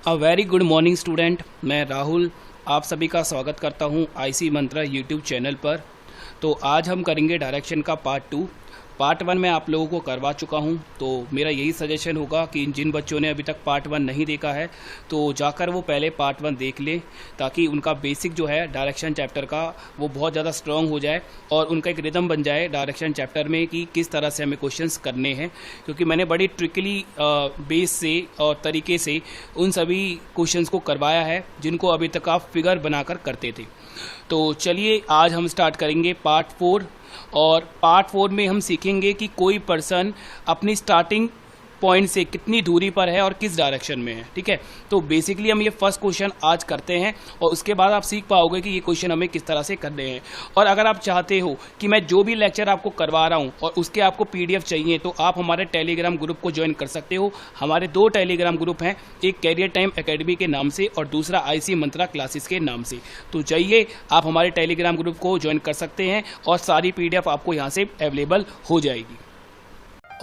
A very good morning student. मैं राहुल आप सभी का स्वागत करता हूं आईसी मंत्रा यूट्यूब चैनल पर। तो आज हम करेंगे डायरेक्शन का पार्ट 2। पार्ट 1 मैं आप लोगों को करवा चुका हूं, तो मेरा यही सजेशन होगा कि जिन बच्चों ने अभी तक पार्ट 1 नहीं देखा है तो जाकर वो पहले पार्ट 1 देख लें, ताकि उनका बेसिक जो है डायरेक्शन चैप्टर का वो बहुत ज़्यादा स्ट्रॉन्ग हो जाए और उनका एक रिदम बन जाए डायरेक्शन चैप्टर में कि किस तरह से हमें क्वेश्चंस करने हैं। क्योंकि मैंने बड़ी ट्रिकली बेस से और तरीके से उन सभी क्वेश्चंस को करवाया है जिनको अभी तक आप फिगर बनाकर करते थे। तो चलिए आज हम स्टार्ट करेंगे पार्ट 4, और पार्ट 4 में हम सीखेंगे कि कोई पर्सन अपनी स्टार्टिंग पॉइंट से कितनी दूरी पर है और किस डायरेक्शन में है। ठीक है, तो बेसिकली हम ये फर्स्ट क्वेश्चन आज करते हैं और उसके बाद आप सीख पाओगे कि ये क्वेश्चन हमें किस तरह से करने हैं। और अगर आप चाहते हो कि मैं जो भी लेक्चर आपको करवा रहा हूँ और उसके आपको PDF चाहिए तो आप हमारे टेलीग्राम ग्रुप को ज्वाइन कर सकते हो। हमारे 2 टेलीग्राम ग्रुप हैं, एक कैरियर टाइम एकेडमी के नाम से और दूसरा आईसी मंत्रा क्लासेस के नाम से। तो जाइए आप हमारे टेलीग्राम ग्रुप को ज्वाइन कर सकते हैं और सारी PDF आपको यहाँ से अवेलेबल हो जाएगी।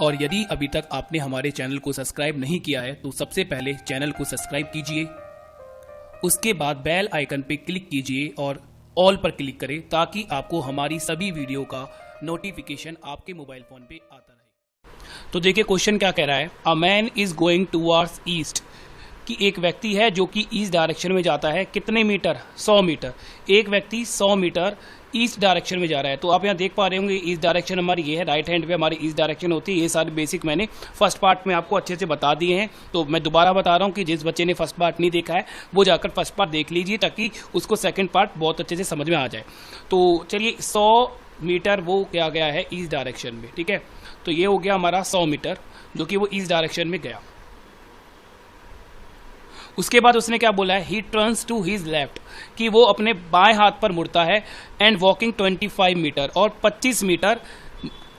और यदि अभी तक आपने हमारे चैनल को सब्सक्राइब नहीं किया है तो सबसे पहले चैनल को सब्सक्राइब कीजिए, उसके बाद बेल आइकन पे क्लिक कीजिए और ऑल पर क्लिक करें ताकि आपको हमारी सभी वीडियो का नोटिफिकेशन आपके मोबाइल फोन पे आता रहे। तो देखिए क्वेश्चन क्या कह रहा है। A man is going towards east, कि एक व्यक्ति है जो कि ईस्ट डायरेक्शन में जाता है। कितने मीटर? 100 मीटर। एक व्यक्ति 100 मीटर ईस्ट डायरेक्शन में जा रहा है। तो आप यहाँ देख पा रहे होंगे ईस्ट डायरेक्शन हमारी ये है, राइट हैंड पे हमारी ईस्ट डायरेक्शन होती है। ये सारे बेसिक मैंने फर्स्ट पार्ट में आपको अच्छे से बता दिए हैं। तो मैं दोबारा बता रहा हूँ कि जिस बच्चे ने फर्स्ट पार्ट नहीं देखा है वो जाकर फर्स्ट पार्ट देख लीजिए ताकि उसको सेकेंड पार्ट बहुत अच्छे से समझ में आ जाए। तो चलिए 100 मीटर वो क्या गया है ईस्ट डायरेक्शन में। ठीक है, तो ये हो गया हमारा 100 मीटर जो कि वो ईस्ट डायरेक्शन में गया। उसके बाद उसने क्या बोला है, he turns to his left, कि वो अपने बाएं हाथ पर मुड़ता है एंड वॉकिंग 25 मीटर, और 25 मीटर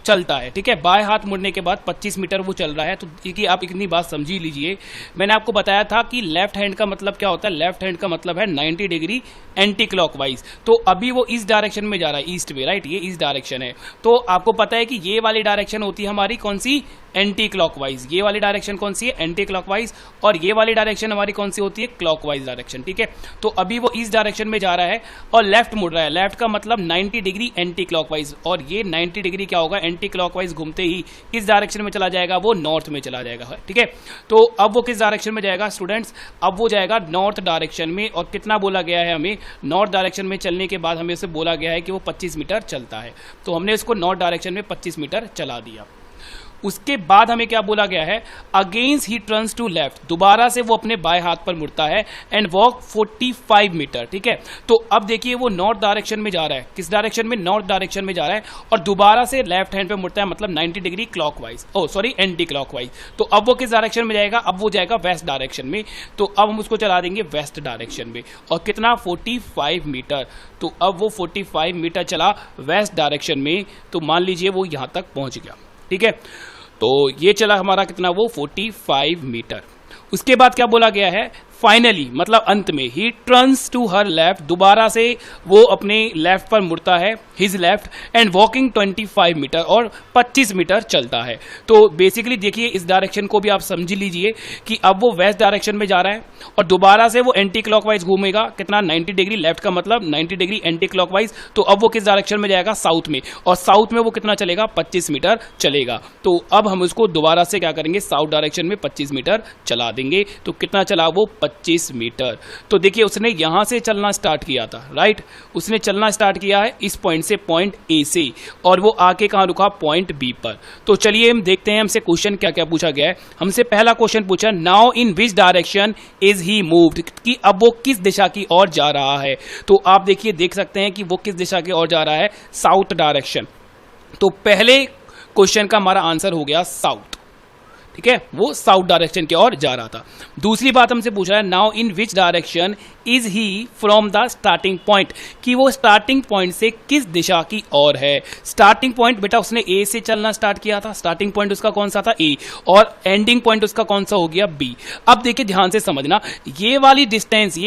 चलता है। ठीक है, बाएं हाथ मुड़ने के बाद 25 मीटर वो चल रहा है। तो देखिए आप इतनी बात समझी लीजिए, मैंने आपको बताया था कि लेफ्ट हैंड का मतलब क्या होता है। लेफ्ट हैंड का मतलब है 90 डिग्री एंटी क्लॉकवाइज। तो अभी वो इस डायरेक्शन में जा रहा है, ईस्ट में, राइट, ये इस डायरेक्शन है। तो आपको पता है कि ये वाली डायरेक्शन होती है हमारी कौन सी? Anti clockwise. ये वाली डायरेक्शन कौन सी है? Anti clockwise. और ये वाली डायरेक्शन हमारी कौन सी होती है? Clockwise direction. ठीक है, तो अभी वो इस डायरेक्शन में जा रहा है और लेफ्ट मुड़ रहा है। लेफ्ट का मतलब 90 डिग्री एंटी क्लॉकवाइज, और ये 90 डिग्री क्या होगा? एंटी क्लॉकवाइज घूमते ही किस डायरेक्शन में चला जाएगा? वो नॉर्थ में चला जाएगा। ठीक है, तो अब वो किस डायरेक्शन में जाएगा स्टूडेंट्स? अब वो जाएगा नॉर्थ डायरेक्शन में। और कितना बोला गया है हमें? नॉर्थ डायरेक्शन में चलने के बाद हमें उसे बोला गया है कि वो 25 मीटर चलता है। तो हमने इसको नॉर्थ डायरेक्शन में 25 मीटर चला दिया। उसके बाद हमें क्या बोला गया है? Against he turns to left, दोबारा से वो अपने बाएं हाथ पर मुड़ता है एंड वॉक 45 मीटर। ठीक है, तो अब देखिए वो नॉर्थ डायरेक्शन में जा रहा है। किस डायरेक्शन में? नॉर्थ डायरेक्शन में जा रहा है और दोबारा से लेफ्ट हैंड पे मुड़ता है, मतलब 90 डिग्री क्लॉकवाइज, एंटी क्लॉकवाइज। तो अब वो किस डायरेक्शन में जाएगा? अब वो जाएगा वेस्ट डायरेक्शन में। तो अब हम उसको चला देंगे वेस्ट डायरेक्शन में। और कितना? 45 मीटर। तो अब वो 45 मीटर चला वेस्ट डायरेक्शन में। तो मान लीजिए वो यहां तक पहुंच गया। ठीक है, तो ये चला हमारा कितना? वो 45 मीटर। उसके बाद क्या बोला गया है? फाइनली मतलब अंत में he turns to her left, दोबारा से वो अपने लेफ्ट पर मुड़ता है, his left, and walking 25 meter, और 25 मीटर चलता है। तो बेसिकली देखिए इस डायरेक्शन को भी आप समझ लीजिए कि अब वो वेस्ट डायरेक्शन में जा रहा है और दोबारा से वो एंटी क्लॉकवाइज घूमेगा। कितना? 90 डिग्री। लेफ्ट का मतलब 90 डिग्री एंटी क्लॉकवाइज। तो अब वो किस डायरेक्शन में जाएगा? साउथ में। और साउथ में वो कितना चलेगा? 25 मीटर चलेगा। तो अब हम उसको दोबारा से क्या करेंगे? साउथ डायरेक्शन में 25 मीटर चला देंगे। तो कितना चला वो? 25 मीटर। तो देखिए उसने यहां से चलना स्टार्ट किया था, राइट, उसने चलना स्टार्ट किया है इस पॉइंट से, पॉइंट ए से, और वो आके कहां रुका? पॉइंट बी पर। तो चलिए हम देखते हैं हमसे क्वेश्चन क्या क्या पूछा गया है। हमसे पहला क्वेश्चन पूछा, now in which direction is he moved, कि अब वो किस दिशा की ओर जा रहा है। तो आप देखिए देख सकते हैं कि वो किस दिशा की ओर जा रहा है? South direction. तो पहले क्वेश्चन का हमारा आंसर हो गया साउथ। ठीक है, वो साउथ डायरेक्शन की ओर जा रहा था। दूसरी बात हमसे पूछ रहा है, now in which direction is he from the starting point, कि वो स्टार्टिंग पॉइंट से किस दिशा की ओर है। स्टार्टिंग पॉइंट बेटा उसने ए से चलना स्टार्ट किया था, स्टार्टिंग पॉइंट उसका कौन सा था? ए, और एंडिंग पॉइंट उसका कौन सा हो गया? बी। अब देखिए ध्यान से समझना, ये वाली डिस्टेंस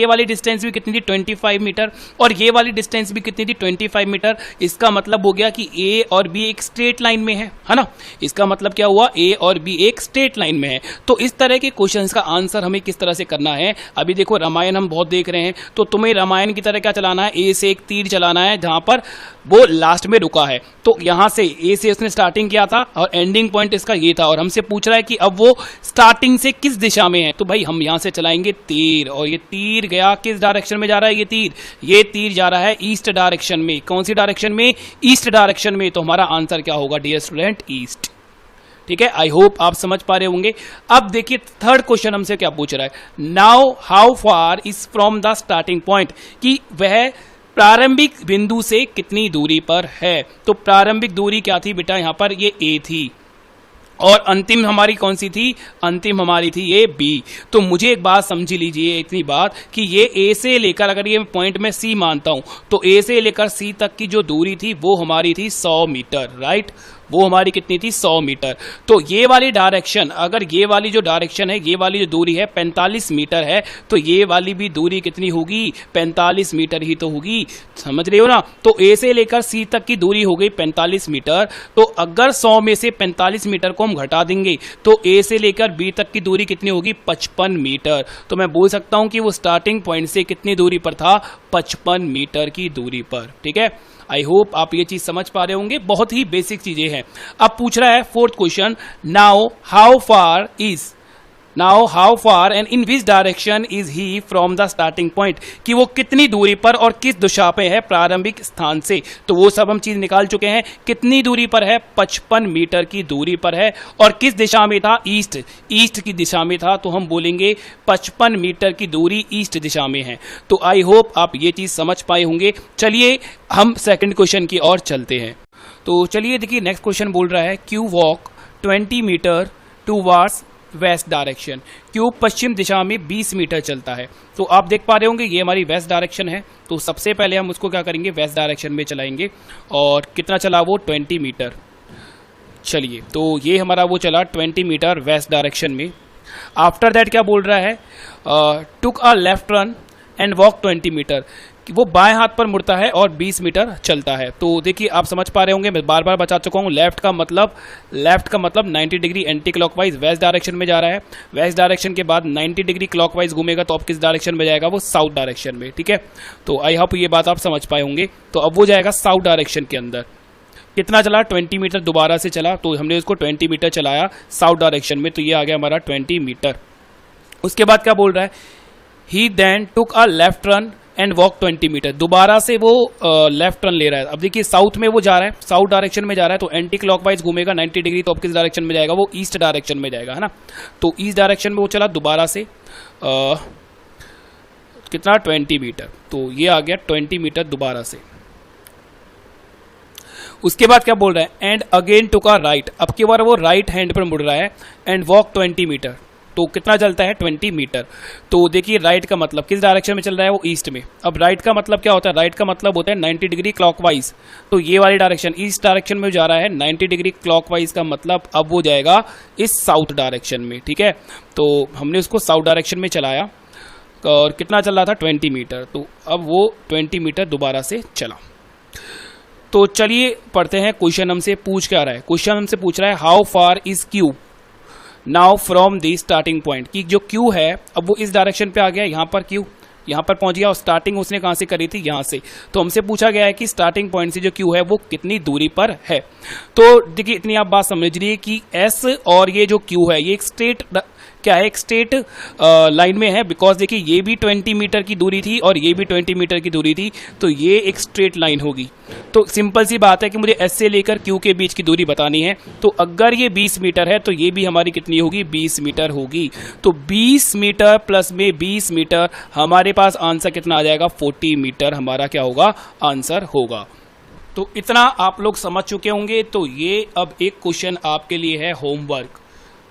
भी कितनी थी? 25 मीटर, और ये वाली डिस्टेंस भी कितनी थी? 25 मीटर। इसका मतलब हो गया कि ए और बी एक स्ट्रेट लाइन में है ना। इसका मतलब क्या हुआ? ए और बी एक स्ट्रेट लाइन में है। तो इस तरह के क्वेश्चंस का आंसर हमें किस तरह से करना है, अभी देखो रामायण हम बहुत देख रहे हैं, तो तुम्हें रामायण की तरह क्या चलाना है, ए से एक तीर चलाना है जहां पर वो लास्ट में रुका है। तो यहां से ए से उसने स्टार्टिंग किया था और एंडिंग पॉइंट इसका ये था, और हमसे पूछ रहा है कि अब वो स्टार्टिंग से किस दिशा में है। तो भाई हम यहां से चलाएंगे तीर, और ये तीर गया किस डायरेक्शन में जा रहा है, ये तीर जा रहा है ईस्ट डायरेक्शन में। कौन सी डायरेक्शन में, ईस्ट डायरेक्शन में। तो हमारा आंसर क्या होगा डियर स्टूडेंट, ईस्ट। ठीक है, आई होप आप समझ पा रहे होंगे। अब देखिए थर्ड क्वेश्चन हमसे क्या पूछ रहा है, now how far is from the starting point, कि वह प्रारंभिक बिंदु से कितनी दूरी पर है। तो प्रारंभिक दूरी क्या थी बेटा, यहां पर ये ए थी, और अंतिम हमारी कौन सी थी, अंतिम हमारी थी ये बी। तो मुझे एक बात समझ लीजिए, इतनी बात कि ये ए से लेकर, अगर ये पॉइंट में सी मानता हूं, तो ए से लेकर सी तक की जो दूरी थी वो हमारी थी 100 मीटर, राइट। वो हमारी कितनी थी, 100 मीटर। तो ये वाली डायरेक्शन, अगर ये वाली जो डायरेक्शन है, ये वाली जो दूरी है 45 मीटर है, तो ये वाली भी दूरी कितनी होगी, 45 मीटर ही तो होगी। समझ रहे हो ना। तो ए से लेकर सी तक की दूरी हो गई 45 मीटर। तो अगर 100 में से 45 मीटर को हम घटा देंगे तो ए से लेकर बी तक की दूरी कितनी होगी, 55 मीटर। तो मैं बोल सकता हूं कि वो स्टार्टिंग पॉइंट से कितनी दूरी पर था, 55 मीटर की दूरी पर। ठीक है, आई होप आप ये चीज समझ पा रहे होंगे, बहुत ही बेसिक चीजें हैं। अब पूछ रहा है fourth question, now how far and in which direction is he from the starting point, कि वो कितनी दूरी पर और किस दिशा पे है प्रारंभिक स्थान से। तो वो सब हम चीज निकाल चुके हैं। कितनी दूरी पर है, 55 मीटर की दूरी पर है, और किस दिशा में था, ईस्ट की दिशा में था। तो हम बोलेंगे 55 मीटर की दूरी ईस्ट दिशा में है। तो आई होप आप ये चीज समझ पाए होंगे। चलिए हम सेकंड क्वेश्चन की ओर चलते हैं। तो चलिए देखिए नेक्स्ट क्वेश्चन बोल रहा है, Q walk 20 metre towards west direction, क्यूब पश्चिम दिशा में 20 मीटर चलता है। तो आप देख पा रहे होंगे ये हमारी वेस्ट डायरेक्शन है। तो सबसे पहले हम उसको क्या करेंगे, वेस्ट डायरेक्शन में चलाएंगे। और कितना चला वो, 20 मीटर। चलिए, तो ये हमारा वो चला 20 मीटर वेस्ट डायरेक्शन में। आफ्टर दैट क्या बोल रहा है, took a left turn and walk 20 metre, वो बाएं हाथ पर मुड़ता है और 20 मीटर चलता है। तो देखिए आप समझ पा रहे होंगे, मैं बार बार बता चुका हूँ, लेफ्ट का मतलब 90 degree anti clockwise waste direction में जा रहा है। वेस्ट डायरेक्शन के बाद 90 डिग्री क्लॉकवाइज घूमेगा तो अब किस डायरेक्शन में जाएगा, वो साउथ डायरेक्शन में। ठीक है, तो आई होप ये बात आप समझ पाए होंगे। तो अब वो जाएगा साउथ डायरेक्शन के अंदर। कितना चला, 20 मीटर दोबारा से चला। तो हमने उसको 20 मीटर चलाया साउथ डायरेक्शन में, तो ये आ गया हमारा 20 मीटर। उसके बाद क्या बोल रहा है, he then took a left turn and walk 20 metre, दोबारा से वो लेफ्ट टर्न ले रहा है। अब देखिए साउथ में वो जा रहा है, साउथ डायरेक्शन में जा रहा है, तो एंटी क्लॉकवाइज घूमेगा 90 डिग्री, तो अब किस डायरेक्शन में जाएगा, वो ईस्ट डायरेक्शन में जाएगा, है ना। तो ईस्ट डायरेक्शन में वो चला दोबारा से कितना, 20 मीटर। तो ये आ गया 20 मीटर दोबारा से। उसके बाद क्या बोल रहा है, and again took a right, अब की बार वो राइट हैंड पर मुड़ रहा है, एंड वॉक 20 मीटर। तो कितना चलता है, 20 मीटर। तो देखिए राइट का मतलब किस डायरेक्शन में चल रहा है, वो ईस्ट में। अब राइट का मतलब क्या होता है, राइट का मतलब होता है 90 डिग्री क्लॉकवाइज। तो ये वाली डायरेक्शन ईस्ट डायरेक्शन में जा रहा है, 90 डिग्री क्लॉकवाइज का मतलब अब वो जाएगा इस साउथ डायरेक्शन में। ठीक है, तो हमने उसको साउथ डायरेक्शन में चलाया, और कितना चल रहा था, 20 मीटर। तो अब वो 20 मीटर दोबारा से चला। तो चलिए पढ़ते हैं क्वेश्चन हमसे पूछ क्या रहा है। क्वेश्चन हमसे पूछ रहा है, how far is Q now from the starting point, कि जो क्यू है अब वो इस डायरेक्शन पे आ गया, यहाँ पर क्यू यहाँ पर पहुंच गया, और स्टार्टिंग उसने कहां से करी थी, यहां से। तो हमसे पूछा गया है कि स्टार्टिंग पॉइंट से जो क्यू है वो कितनी दूरी पर है। तो देखिए इतनी आप बात समझ लीजिए कि एस और ये जो क्यू है ये एक स्ट्रेट क्या है, एक स्ट्रेट लाइन में है। बिकॉज देखिए ये भी 20 मीटर की दूरी थी और ये भी 20 मीटर की दूरी थी, तो ये एक स्ट्रेट लाइन होगी। तो सिंपल सी बात है कि मुझे एस से लेकर क्यू के बीच की दूरी बतानी है। तो अगर ये 20 मीटर है तो ये भी हमारी कितनी होगी, 20 मीटर होगी। तो 20 मीटर प्लस में 20 मीटर, हमारे पास आंसर कितना आ जाएगा, 40 मीटर हमारा क्या होगा, आंसर होगा। तो इतना आप लोग समझ चुके होंगे। तो ये अब एक क्वेश्चन आपके लिए है होमवर्क,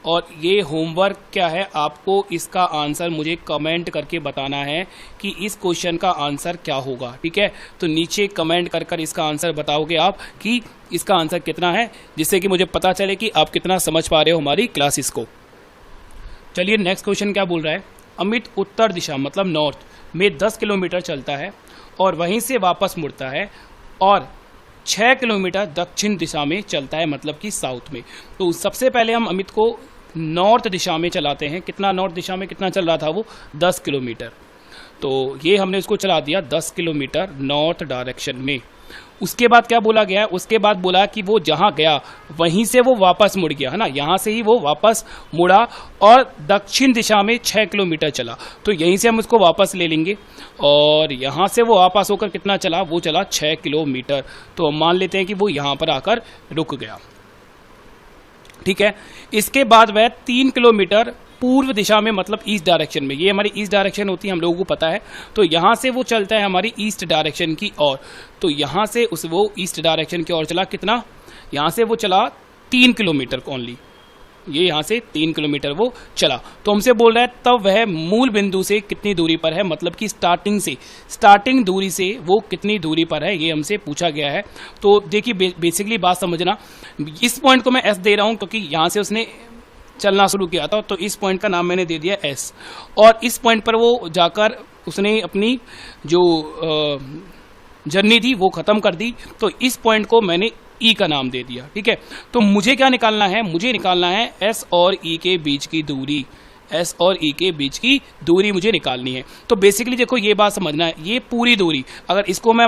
और ये होमवर्क क्या है, आपको इसका आंसर मुझे कमेंट करके बताना है कि इस क्वेश्चन का आंसर क्या होगा। ठीक है, तो नीचे कमेंट कर इसका आंसर बताओगे आप कि इसका आंसर कितना है, जिससे कि मुझे पता चले कि आप कितना समझ पा रहे हो हमारी क्लासेस को। चलिए नेक्स्ट क्वेश्चन क्या बोल रहा है, अमित उत्तर दिशा मतलब नॉर्थ में 10 किलोमीटर चलता है और वहीं से वापस मुड़ता है, और 6 किलोमीटर दक्षिण दिशा में चलता है मतलब कि साउथ में। तो सबसे पहले हम अमित को नॉर्थ दिशा में चलाते हैं। कितना नॉर्थ दिशा में कितना चल रहा था वो? 10 किलोमीटर। तो ये हमने उसको चला दिया 10 किलोमीटर नॉर्थ डायरेक्शन में। उसके बाद क्या बोला गया है? उसके बाद बोला कि वो जहाँ गया वहीं से वो वापस मुड़ गया, है ना, यहाँ से ही वो वापस मुड़ा और दक्षिण दिशा में 6 किलोमीटर चला। तो यहीं से हम उसको वापस ले लेंगे और यहाँ से वो वापस होकर कितना चला? वो चला 6 किलोमीटर। तो हम मान लेते हैं कि वो यहाँ पर आकर रुक गया, ठीक है। इसके बाद वह 3 किलोमीटर पूर्व दिशा में, मतलब ईस्ट डायरेक्शन में, ये हमारी ईस्ट डायरेक्शन होती है, हम लोगों को पता है। तो यहाँ से वो चलता है हमारी ईस्ट डायरेक्शन की ओर। तो यहाँ से वो ईस्ट डायरेक्शन की ओर चला। कितना? यहाँ से वो चला 3 किलोमीटर ओनली। ये यहाँ से 3 किलोमीटर वो चला। तो हमसे बोल रहा है तब वह मूल बिंदु से कितनी दूरी पर है, मतलब कि स्टार्टिंग दूरी से वो कितनी दूरी पर है, ये हमसे पूछा गया है। तो देखिए बेसिकली बात समझना, इस पॉइंट को मैं एस दे रहा हूँ क्योंकि यहाँ से उसने चलना शुरू किया था, तो इस पॉइंट का नाम मैंने दे दिया एस। और इस पॉइंट पर वो जाकर उसने अपनी जो जर्नी थी वो खत्म कर दी, तो इस पॉइंट को मैंने ई का नाम दे दिया, ठीक है। तो मुझे क्या निकालना है? मुझे निकालना है एस और ई के बीच की दूरी। एस और ई के बीच की दूरी मुझे निकालनी है। तो बेसिकली देखो ये बात समझना है, ये पूरी दूरी, अगर इसको मैं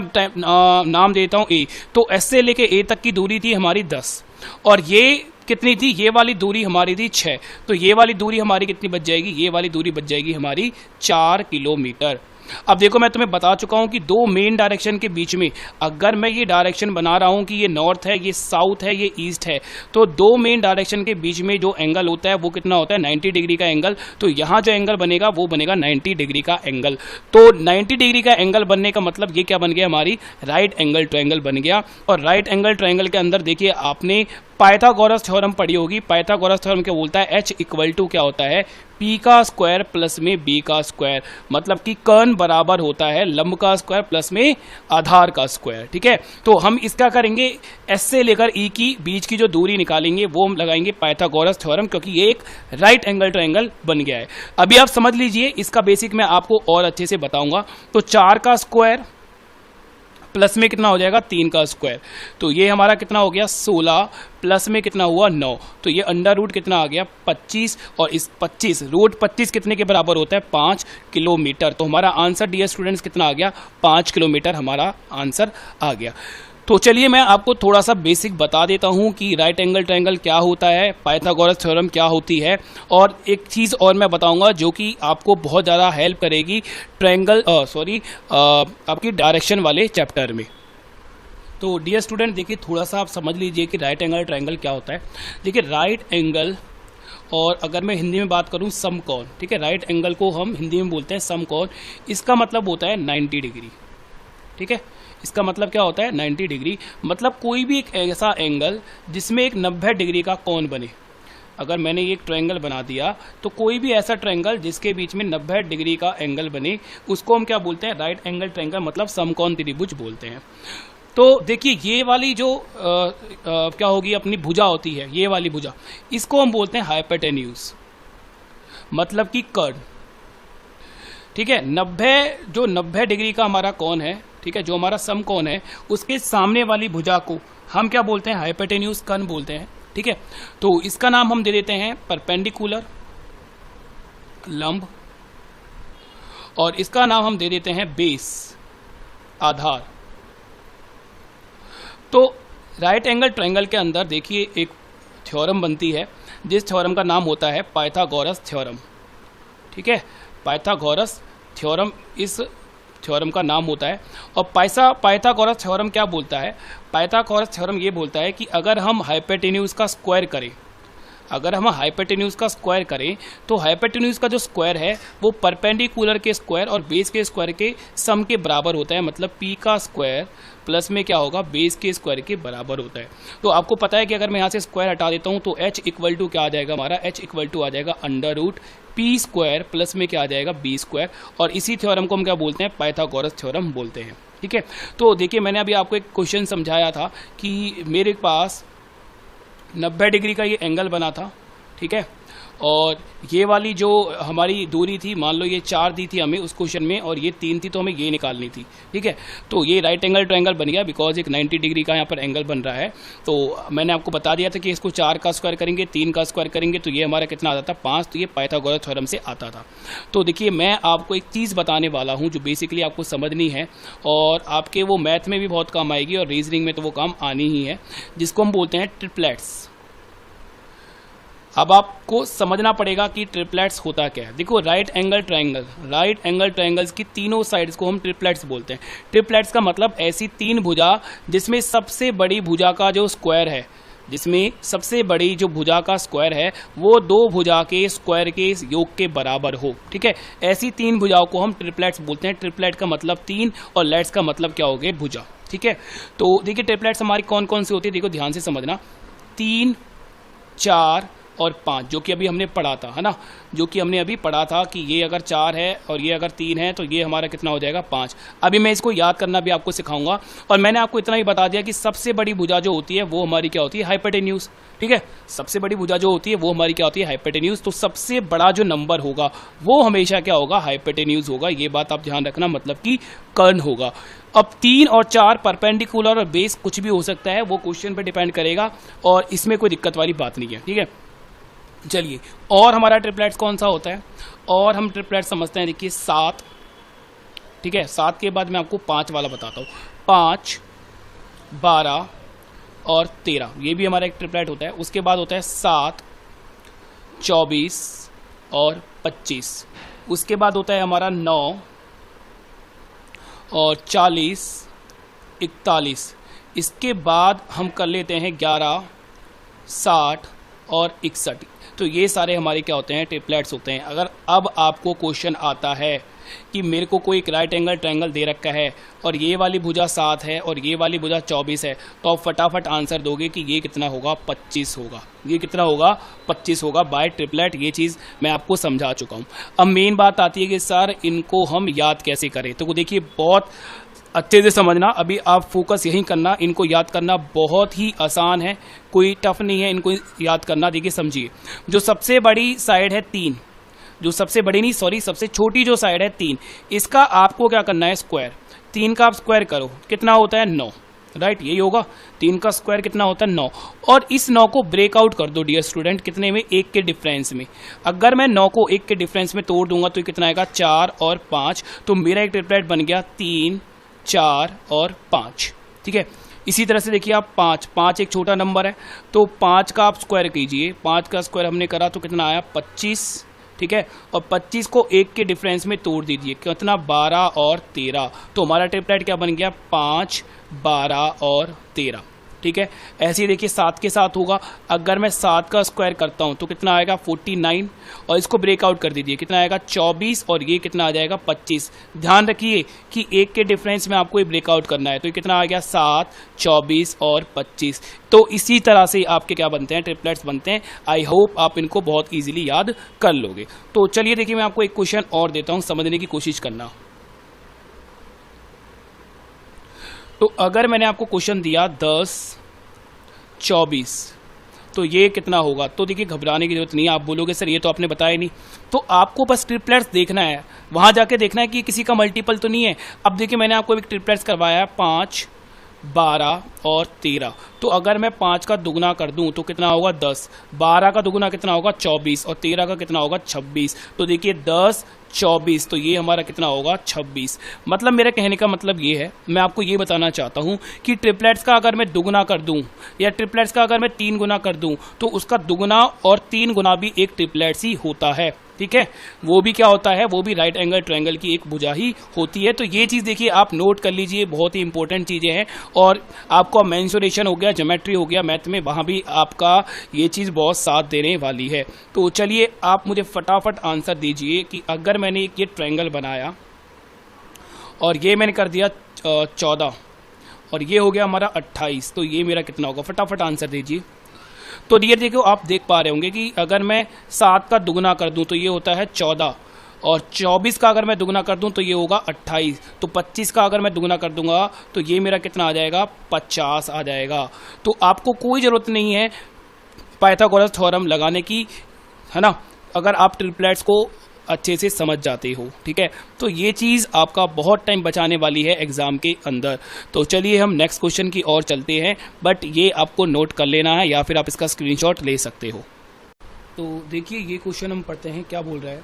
नाम देता हूं ए, तो एस से लेके ए तक की दूरी थी हमारी 10, और ये कितनी थी? ये वाली दूरी हमारी थी 6। तो ये वाली दूरी हमारी कितनी बच जाएगी? ये वाली दूरी बच जाएगी हमारी 4 किलोमीटर। अब देखो मैं तुम्हें बता चुका हूं कि दो मेन डायरेक्शन के बीच में अगर मैं ये डायरेक्शन बना रहा हूं कि ये नॉर्थ है, ये साउथ है, ये ईस्ट है, तो दो मेन डायरेक्शन के बीच में जो एंगल होता है वो कितना होता है? 90 डिग्री का एंगल। तो यहाँ जो एंगल बनेगा वो बनेगा 90 डिग्री का एंगल। तो 90 डिग्री का एंगल बनने का मतलब ये क्या बन गया? हमारी राइट एंगल ट्रायंगल बन गया। और राइट एंगल ट्रायंगल के अंदर देखिए आपने पाइथागोरस थ्योरम पढ़ी होगी। पाइथागोरस थ्योरम क्या बोलता है? H इक्वल टू क्या होता है? P का स्क्वायर प्लस में B का स्क्वायर, मतलब कि कर्ण बराबर होता है लंब का स्क्वायर प्लस में आधार का स्क्वायर, ठीक है। तो हम इसका करेंगे S से लेकर E की बीच की जो दूरी निकालेंगे वो हम लगाएंगे पाइथागोरस थ्योरम, क्योंकि ये एक राइट एंगल ट्रायंगल बन गया है। अभी आप समझ लीजिए, इसका बेसिक मैं आपको और अच्छे से बताऊंगा। तो 4 का स्क्वायर प्लस में कितना हो जाएगा? 3 का स्क्वायर। तो ये हमारा कितना हो गया? 16 प्लस में कितना हुआ? 9। तो ये अंडर रूट कितना आ गया? 25। और इस 25 रूट 25 कितने के बराबर होता है? 5 किलोमीटर। तो हमारा आंसर डियर स्टूडेंट्स कितना आ गया? 5 किलोमीटर हमारा आंसर आ गया। तो चलिए मैं आपको थोड़ा सा बेसिक बता देता हूं कि राइट एंगल ट्रायंगल क्या होता है, पाइथागोरस थ्योरम क्या होती है, और एक चीज़ और मैं बताऊंगा जो कि आपको बहुत ज़्यादा हेल्प करेगी आपकी डायरेक्शन वाले चैप्टर में। तो डियर स्टूडेंट देखिए थोड़ा सा आप समझ लीजिए कि राइट एंगल ट्रायंगल क्या होता है। देखिए राइट एंगल, और अगर मैं हिंदी में बात करूं समकोण, ठीक है, राइट एंगल को हम हिंदी में बोलते हैं समकोण। इसका मतलब होता है 90 डिग्री, ठीक है। इसका मतलब क्या होता है? 90 डिग्री, मतलब कोई भी एक ऐसा एंगल जिसमें एक 90 डिग्री का कोण बने। अगर मैंने एक ट्रायंगल बना दिया तो कोई भी ऐसा ट्रायंगल जिसके बीच में 90 डिग्री का एंगल बने उसको हम क्या बोलते हैं? राइट एंगल ट्रायंगल, मतलब समकोण त्रिभुज बोलते हैं। तो देखिए ये वाली जो क्या होगी अपनी भुजा होती है, ये वाली भुजा, इसको हम बोलते हैं हाइपोटेन्यूज, मतलब कि कर्ण, ठीक है। 90 डिग्री का हमारा कोण है, ठीक है, जो हमारा समकोण है, उसके सामने वाली भुजा को हम क्या बोलते हैं? हाइपोटेन्यूज कर्ण बोलते हैं, ठीक है। तो इसका नाम हम दे देते हैं परपेंडिकुलर, लंब, और इसका नाम हम दे देते हैं बेस, आधार। तो राइट एंगल ट्रायंगल के अंदर देखिए एक थ्योरम बनती है जिस थ्योरम का नाम होता है पाइथागोरस थ्योरम, ठीक है। पाइथागोरस थ्योरम इस थ्योरम का नाम होता है। और पाइथागोरस थ्योरम क्या बोलता है? पाइथागोरस थ्योरम ये बोलता है कि अगर हम हाइपोटेन्यूज का स्क्वायर करें, तो हाइपोटेन्यूज का जो स्क्वायर है वो परपेंडिकुलर के स्क्वायर और बेस के स्क्वायर के सम के बराबर होता है, मतलब P का स्क्वायर प्लस में क्या होगा? बेस के स्क्वायर के बराबर होता है। तो आपको पता है कि अगर मैं यहाँ से स्क्वायर हटा देता हूँ तो H इक्वल टू क्या आ जाएगा हमारा? H इक्वल टू आ जाएगा under root P square plus में क्या आ जाएगा? B square. और इसी थ्योरम को हम क्या बोलते हैं? पाइथागोरस थ्योरम बोलते हैं, ठीक है। तो देखिए मैंने अभी आपको एक क्वेश्चन समझाया था कि मेरे पास 90 डिग्री का ये एंगल बना था, ठीक है, और ये वाली जो हमारी दूरी थी, मान लो ये 4 दी थी हमें उस क्वेश्चन में और ये 3 थी, तो हमें ये निकालनी थी। ठीक है, तो ये राइट एंगल ट्रायंगल बन गया बिकॉज एक 90 डिग्री का यहाँ पर एंगल बन रहा है। तो मैंने आपको बता दिया था कि इसको 4 का स्क्वायर करेंगे, 3 का स्क्वायर करेंगे तो ये हमारा कितना आता था 5, तो ये पाइथागोरस थ्योरम से आता था। तो देखिए मैं आपको एक चीज़ बताने वाला हूँ जो बेसिकली आपको समझनी है और आपके वो मैथ में भी बहुत काम आएगी और रीजनिंग में तो वो काम आनी ही है, जिसको हम बोलते हैं ट्रिपलेट्स। अब आपको समझना पड़ेगा कि ट्रिपलेट्स होता क्या है। देखो राइट एंगल ट्रायंगल्स की तीनों साइड्स को हम ट्रिपलेट्स बोलते हैं। ट्रिपलेट्स का मतलब ऐसी 3 भुजा जिसमें सबसे बड़ी भुजा का जो स्क्वायर है, जिसमें सबसे बड़ी जो भुजा का स्क्वायर है वो 2 भुजा के स्क्वायर के योग के बराबर हो। ठीक है, ऐसी 3 भुजाओं को हम ट्रिपलेट्स बोलते हैं। ट्रिपलेट का मतलब 3 और लेट्स का मतलब क्या हो गए भुजा। ठीक है, तो देखिए ट्रिपलेट्स हमारी कौन कौन सी होती है, देखो ध्यान से समझना। 3, 4 और 5 जो कि अभी हमने पढ़ा था, है ना, जो कि हमने अभी पढ़ा था कि ये अगर 4 है और ये अगर 3 है तो ये हमारा कितना हो जाएगा 5। अभी मैं इसको याद करना भी आपको सिखाऊंगा और मैंने आपको इतना ही बता दिया कि सबसे बड़ी भुजा जो होती है वो हमारी क्या होती है हाइपोटेन्यूज। ठीक है, सबसे बड़ी भुजा जो होती है वो हमारी क्या होती है हाइपोटेन्यूज। तो सबसे बड़ा जो नंबर होगा वो हमेशा क्या होगा हाइपोटेन्यूज होगा, ये बात आप ध्यान रखना, मतलब कि कर्ण होगा। अब 3 और 4 परपेंडिकुलर और बेस कुछ भी हो सकता है, वो क्वेश्चन पे डिपेंड करेगा और इसमें कोई दिक्कत वाली बात नहीं है। ठीक है, चलिए और हमारा ट्रिपलेट्स कौन सा होता है, और हम ट्रिपलेट समझते हैं। देखिए 7, ठीक है, 7 के बाद मैं आपको 5 वाला बताता हूँ। 5, 12 और 13, ये भी हमारा एक ट्रिपलेट होता है। उसके बाद होता है 7, 24 और 25। उसके बाद होता है हमारा 9 और 40, 41। इसके बाद हम कर लेते हैं 11, 60 और 61। तो ये सारे हमारे क्या होते हैं ट्रिपलेट्स होते हैं। अगर अब आपको क्वेश्चन आता है कि मेरे को कोई एक राइट एंगल ट्रायंगल दे रखा है और ये वाली भुजा 7 है और ये वाली भुजा 24 है, तो आप फटाफट आंसर दोगे कि ये कितना होगा 25 होगा। ये कितना होगा 25 होगा बाय ट्रिपलेट। ये चीज़ मैं आपको समझा चुका हूँ। अब मेन बात आती है कि सर इनको हम याद कैसे करें। तो देखिए बहुत अच्छे से समझना, अभी आप फोकस यही करना, इनको याद करना बहुत ही आसान है, कोई टफ नहीं है इनको याद करना। देखिए समझिए, जो सबसे बड़ी साइड है 3, जो सबसे बड़ी नहीं सॉरी सबसे छोटी जो साइड है 3, इसका आपको क्या करना है स्क्वायर। 3 का आप स्क्वायर करो, कितना होता है 9, राइट, यही होगा। 3 का स्क्वायर कितना होता है 9, और इस 9 को ब्रेकआउट कर दो डियर स्टूडेंट, कितने में 1 के डिफरेंस में। अगर मैं 9 को 1 के डिफरेंस में तोड़ दूंगा तो कितना आएगा 4 और 5। तो मेरा एक ट्रिपलेट बन गया 3, 4 और 5। ठीक है, इसी तरह से देखिए आप 5 एक छोटा नंबर है तो 5 का आप स्क्वायर कीजिए। 5 का स्क्वायर हमने करा तो कितना आया 25। ठीक है, और 25 को 1 के डिफरेंस में तोड़ दीजिए, कितना 12 और 13। तो हमारा ट्रिपलेट क्या बन गया 5, 12 और 13। ठीक है, ऐसे ही देखिए 7 के साथ होगा। अगर मैं 7 का स्क्वायर करता हूं तो कितना आएगा 49, और इसको ब्रेकआउट कर दीजिए, कितना आएगा 24, और ये कितना आ जाएगा 25। ध्यान रखिए कि 1 के डिफरेंस में आपको ये ब्रेकआउट करना है, तो ये कितना आ गया 7, 24 और 25। तो इसी तरह से आपके क्या बनते हैं ट्रिपलेट्स बनते हैं। आई होप आप इनको बहुत ईजिली याद कर लोगे। तो चलिए देखिए मैं आपको एक क्वेश्चन और देता हूं, समझने की कोशिश करना। तो अगर मैंने आपको क्वेश्चन दिया 10, 24, तो ये कितना होगा। तो देखिए घबराने की जरूरत नहीं है, आप बोलोगे सर ये तो आपने बताया नहीं। तो आपको बस ट्रिपलेट्स देखना है, वहां जाके देखना है कि किसी का मल्टीपल तो नहीं है। अब देखिए मैंने आपको एक ट्रिपलेट्स करवाया है 5, 12 और 13। तो अगर मैं 5 का दुगना कर दूं तो कितना होगा 10, 12 का दुगना कितना होगा 24 और 13 का कितना होगा 26। तो देखिए 10, 24, तो ये हमारा कितना होगा 26। मतलब मेरे कहने का मतलब ये है, मैं आपको ये बताना चाहता हूं कि ट्रिपलेट्स का अगर मैं दुगना कर दूं या ट्रिपलेट्स का अगर मैं 3 गुना कर दूं तो उसका दुगना और 3 गुना भी एक ट्रिपलेट्स ही होता है। ठीक है, वो भी क्या होता है, वो भी राइट एंगल ट्रायंगल की एक भुजा ही होती है। तो ये चीज़ देखिए आप नोट कर लीजिए, बहुत ही इंपॉर्टेंट चीज़ें हैं। और आपका मेंसुरेशन हो गया, ज्योमेट्री हो गया, मैथ में वहाँ भी आपका ये चीज़ बहुत साथ देने वाली है। तो चलिए आप मुझे फटाफट आंसर दीजिए कि अगर मैंने ये ट्रायंगल बनाया और ये मैंने कर दिया 14 और ये हो गया हमारा 28, तो ये मेरा कितना होगा, फटाफट आंसर दीजिए। तो डियर देखो आप देख पा रहे होंगे कि अगर मैं 7 का दुगना कर दूं तो ये होता है 14, और 24 का अगर मैं दुगना कर दूं तो ये होगा 28। तो 25 का अगर मैं दुगना कर दूंगा तो ये मेरा कितना आ जाएगा 50 आ जाएगा। तो आपको कोई ज़रूरत नहीं है पाइथागोरस थ्योरम लगाने की, है ना, अगर आप ट्रिपलेट्स को अच्छे से समझ जाते हो, ठीक है। तो ये चीज़ आपका बहुत टाइम बचाने वाली है एग्जाम के अंदर। तो चलिए हम नेक्स्ट क्वेश्चन की ओर चलते हैं, बट ये आपको नोट कर लेना है या फिर आप इसका स्क्रीनशॉट ले सकते हो। तो देखिए ये क्वेश्चन हम पढ़ते हैं, क्या बोल रहा है।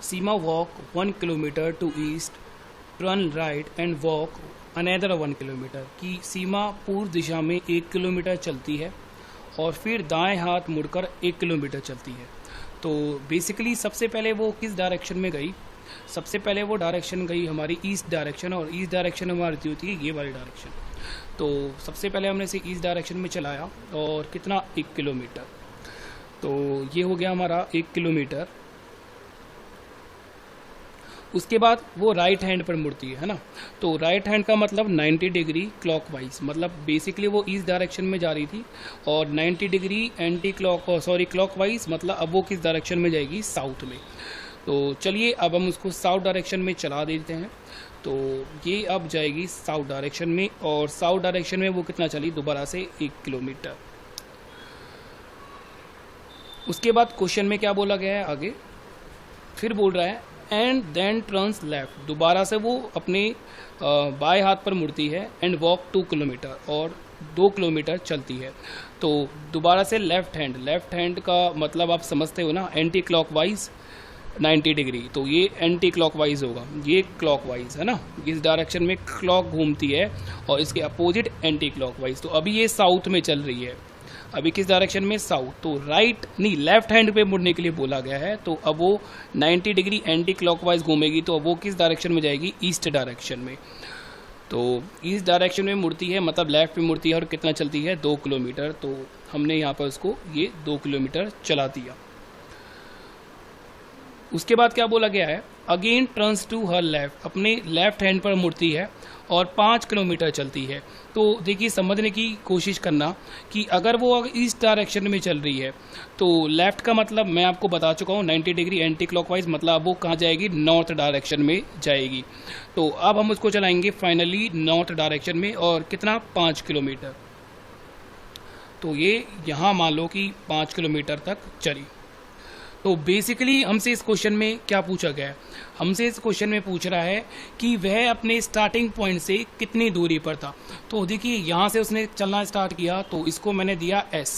Seema walk 1 kilometre to east, turn right and walk another 1 kilometre. की सीमा पूर्व दिशा में 1 किलोमीटर चलती है और फिर दाएं हाथ मुड़कर 1 किलोमीटर चलती है। तो बेसिकली सबसे पहले वो किस डायरेक्शन में गई, सबसे पहले वो डायरेक्शन गई हमारी ईस्ट डायरेक्शन, और ईस्ट डायरेक्शन हमारी होती है ये वाली डायरेक्शन। तो सबसे पहले हमने इसे ईस्ट डायरेक्शन में चलाया और कितना 1 किलोमीटर, तो ये हो गया हमारा 1 किलोमीटर। उसके बाद वो राइट हैंड पर मुड़ती है ना, तो राइट हैंड का मतलब 90 डिग्री क्लॉकवाइज, मतलब बेसिकली वो ईस्ट डायरेक्शन में जा रही थी और 90 डिग्री एंटी क्लॉकवाइज, मतलब अब वो किस डायरेक्शन में जाएगी, साउथ में। तो चलिए अब हम उसको साउथ डायरेक्शन में चला देते हैं। तो ये अब जाएगी साउथ डायरेक्शन में, और साउथ डायरेक्शन में वो कितना चली, दोबारा से 1 किलोमीटर। उसके बाद क्वेश्चन में क्या बोला गया है आगे, फिर बोल रहा है एंड देन टर्न्स लेफ्ट, दोबारा से वो अपने बाएं हाथ पर मुड़ती है, एंड वॉक 2 किलोमीटर, और 2 किलोमीटर चलती है। तो दोबारा से लेफ्ट हैंड का मतलब आप समझते हो ना, एंटी क्लॉकवाइज 90 डिग्री, तो ये एंटी क्लॉकवाइज होगा, ये क्लॉकवाइज है ना, इस डायरेक्शन में क्लॉक घूमती है और इसके अपोजिट एंटी क्लॉकवाइज। तो अभी ये साउथ में चल रही है, अभी किस डायरेक्शन में, साउथ। तो राइट नहीं, लेफ्ट हैंड पे मुड़ने के लिए बोला गया है, तो अब वो 90 डिग्री एंटी क्लॉकवाइज घूमेगी, तो अब वो किस डायरेक्शन में जाएगी, ईस्ट डायरेक्शन में। तो ईस्ट डायरेक्शन में मुड़ती है, मतलब लेफ्ट में मुड़ती है, और कितना चलती है, 2 किलोमीटर। तो हमने यहाँ पर उसको ये 2 किलोमीटर चला दिया। उसके बाद क्या बोला गया है, again turns to her left, अपने लेफ्ट हैंड पर मुड़ती है और 5 किलोमीटर चलती है। तो देखिए समझने की कोशिश करना कि अगर वो ईस्ट डायरेक्शन में चल रही है तो लेफ्ट का मतलब मैं आपको बता चुका हूँ 90 डिग्री एंटी क्लॉकवाइज, मतलब वो कहाँ जाएगी, नॉर्थ डायरेक्शन में जाएगी। तो अब हम उसको चलाएंगे फाइनली नॉर्थ डायरेक्शन में, और कितना, 5 किलोमीटर। तो ये यहाँ मान लो कि 5 किलोमीटर तक चली। तो बेसिकली हमसे इस क्वेश्चन में क्या पूछा गया है, हमसे इस क्वेश्चन में पूछ रहा है कि वह अपने स्टार्टिंग पॉइंट से कितनी दूरी पर था। तो देखिए यहाँ से उसने चलना स्टार्ट किया, तो इसको मैंने दिया S,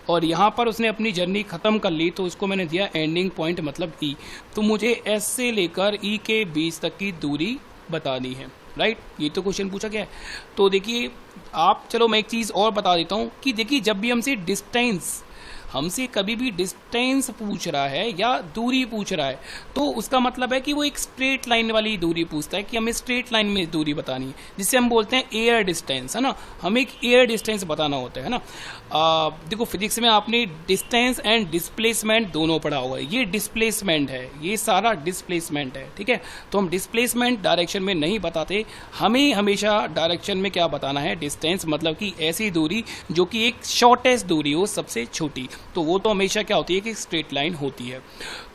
और यहाँ पर उसने अपनी जर्नी खत्म कर ली, तो इसको मैंने दिया एंडिंग पॉइंट मतलब E। तो मुझे S से लेकर E के बीच तक की दूरी बतानी है, राइट, ये तो क्वेश्चन पूछा गया है। तो देखिए आप, चलो मैं एक चीज़ और बता देता हूँ कि देखिए जब भी हमसे कभी भी डिस्टेंस पूछ रहा है या दूरी पूछ रहा है, तो उसका मतलब है कि वो एक स्ट्रेट लाइन वाली दूरी पूछता है, कि हमें स्ट्रेट लाइन में दूरी बतानी है, जिसे हम बोलते हैं एयर डिस्टेंस, है ना, हमें एक एयर डिस्टेंस बताना होता है ना। देखो फिजिक्स में आपने डिस्टेंस एंड डिस्प्लेसमेंट दोनों पढ़ा हुआ है, ये डिस्प्लेसमेंट है, ये सारा डिस्प्लेसमेंट है, ठीक है। तो हम डिस्प्लेसमेंट डायरेक्शन में नहीं बताते, हमें हमेशा डायरेक्शन में क्या बताना है, डिस्टेंस, मतलब कि ऐसी दूरी जो कि एक शॉर्टेस्ट दूरी हो, सबसे छोटी, तो वो तो हमेशा क्या होती है कि स्ट्रेट लाइन होती है।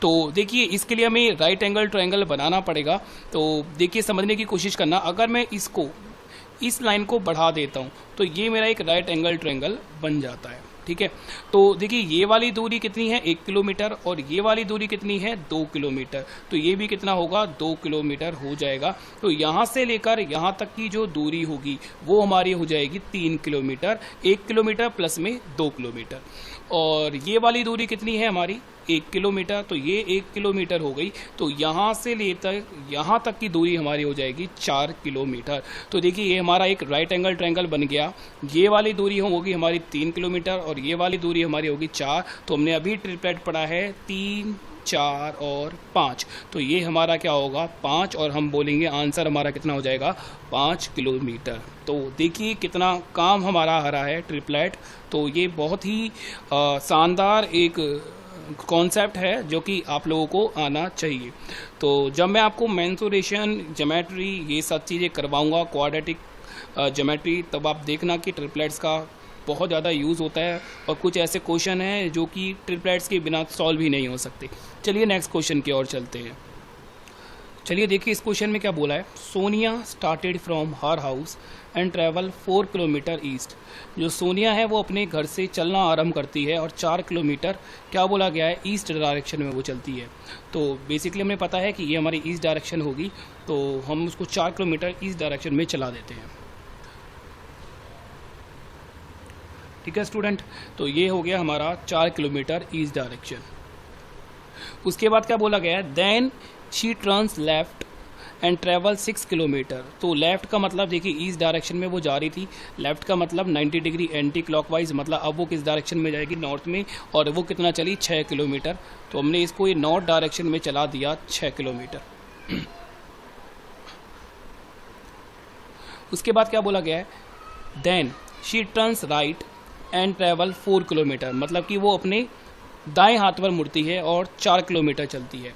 तो देखिए इसके लिए हमें राइट एंगल ट्रायंगल बनाना पड़ेगा। तो देखिए समझने की कोशिश करना, अगर मैं इस लाइन को बढ़ा देता हूं तो ये मेरा एक राइट एंगल ट्रायंगल बन जाता है, ठीक है। तो देखिए ये वाली दूरी कितनी है, 1 किलोमीटर, और ये वाली दूरी कितनी है, 2 किलोमीटर। तो ये भी कितना होगा, 2 किलोमीटर हो जाएगा। तो यहाँ से लेकर यहाँ तक की जो दूरी होगी वो हमारी हो जाएगी 3 किलोमीटर, 1 किलोमीटर प्लस में 2 किलोमीटर। और ये वाली दूरी कितनी है हमारी, 1 किलोमीटर, तो ये 1 किलोमीटर हो गई। तो यहाँ से लेकर यहाँ तक की दूरी हमारी हो जाएगी 4 किलोमीटर। तो देखिए ये हमारा एक राइट एंगल ट्रायंगल बन गया। ये वाली दूरी होगी हमारी 3 किलोमीटर और ये वाली दूरी हमारी होगी 4। तो हमने अभी ट्रिपलेट पढ़ा है 3, 4 और 5, तो ये हमारा क्या होगा, 5, और हम बोलेंगे आंसर हमारा कितना हो जाएगा, 5 किलोमीटर। तो देखिए कितना काम हमारा आ रहा है ट्रिपलेट। तो ये बहुत ही शानदार एक कॉन्सेप्ट है जो कि आप लोगों को आना चाहिए। तो जब मैं आपको मेंसुरेशन, ज्योमेट्री, ये सब चीज़ें करवाऊंगा, क्वाड्रेटिक ज्योमेट्री, तब आप देखना कि ट्रिपलेट्स का बहुत ज़्यादा यूज़ होता है, और कुछ ऐसे क्वेश्चन हैं जो कि ट्रिपलेट्स के बिना सॉल्व ही नहीं हो सकते। चलिए नेक्स्ट क्वेश्चन की ओर चलते हैं। चलिए देखिए इस क्वेश्चन में क्या बोला है। Sonia started from her house and travel 4 kilometre east. जो सोनिया है वो अपने घर से चलना आरंभ करती है और 4 किलोमीटर क्या बोला गया है, ईस्ट डायरेक्शन में वो चलती है। तो बेसिकली हमें पता है कि ये हमारी ईस्ट डायरेक्शन होगी, तो हम उसको 4 किलोमीटर ईस्ट डायरेक्शन में चला देते हैं। ठीक है स्टूडेंट, तो ये हो गया हमारा 4 किलोमीटर ईस्ट डायरेक्शन। उसके बाद क्या बोला गया है, then she turns left and travel 6 kilometer. तो लेफ्ट का मतलब देखिए ईस्ट डायरेक्शन में वो जा रही थी, लेफ्ट का मतलब 90 डिग्री एंटी क्लॉकवाइज, मतलब अब वो किस डायरेक्शन में जाएगी, नॉर्थ में, और वो कितना चली 6 किलोमीटर। तो हमने इसको ये नॉर्थ डायरेक्शन में चला दिया 6 किलोमीटर। उसके बाद क्या बोला गया है, then she turns right and travel 4 kilometer, मतलब कि वो अपने दाएं हाथ पर मुड़ती है और 4 किलोमीटर चलती है।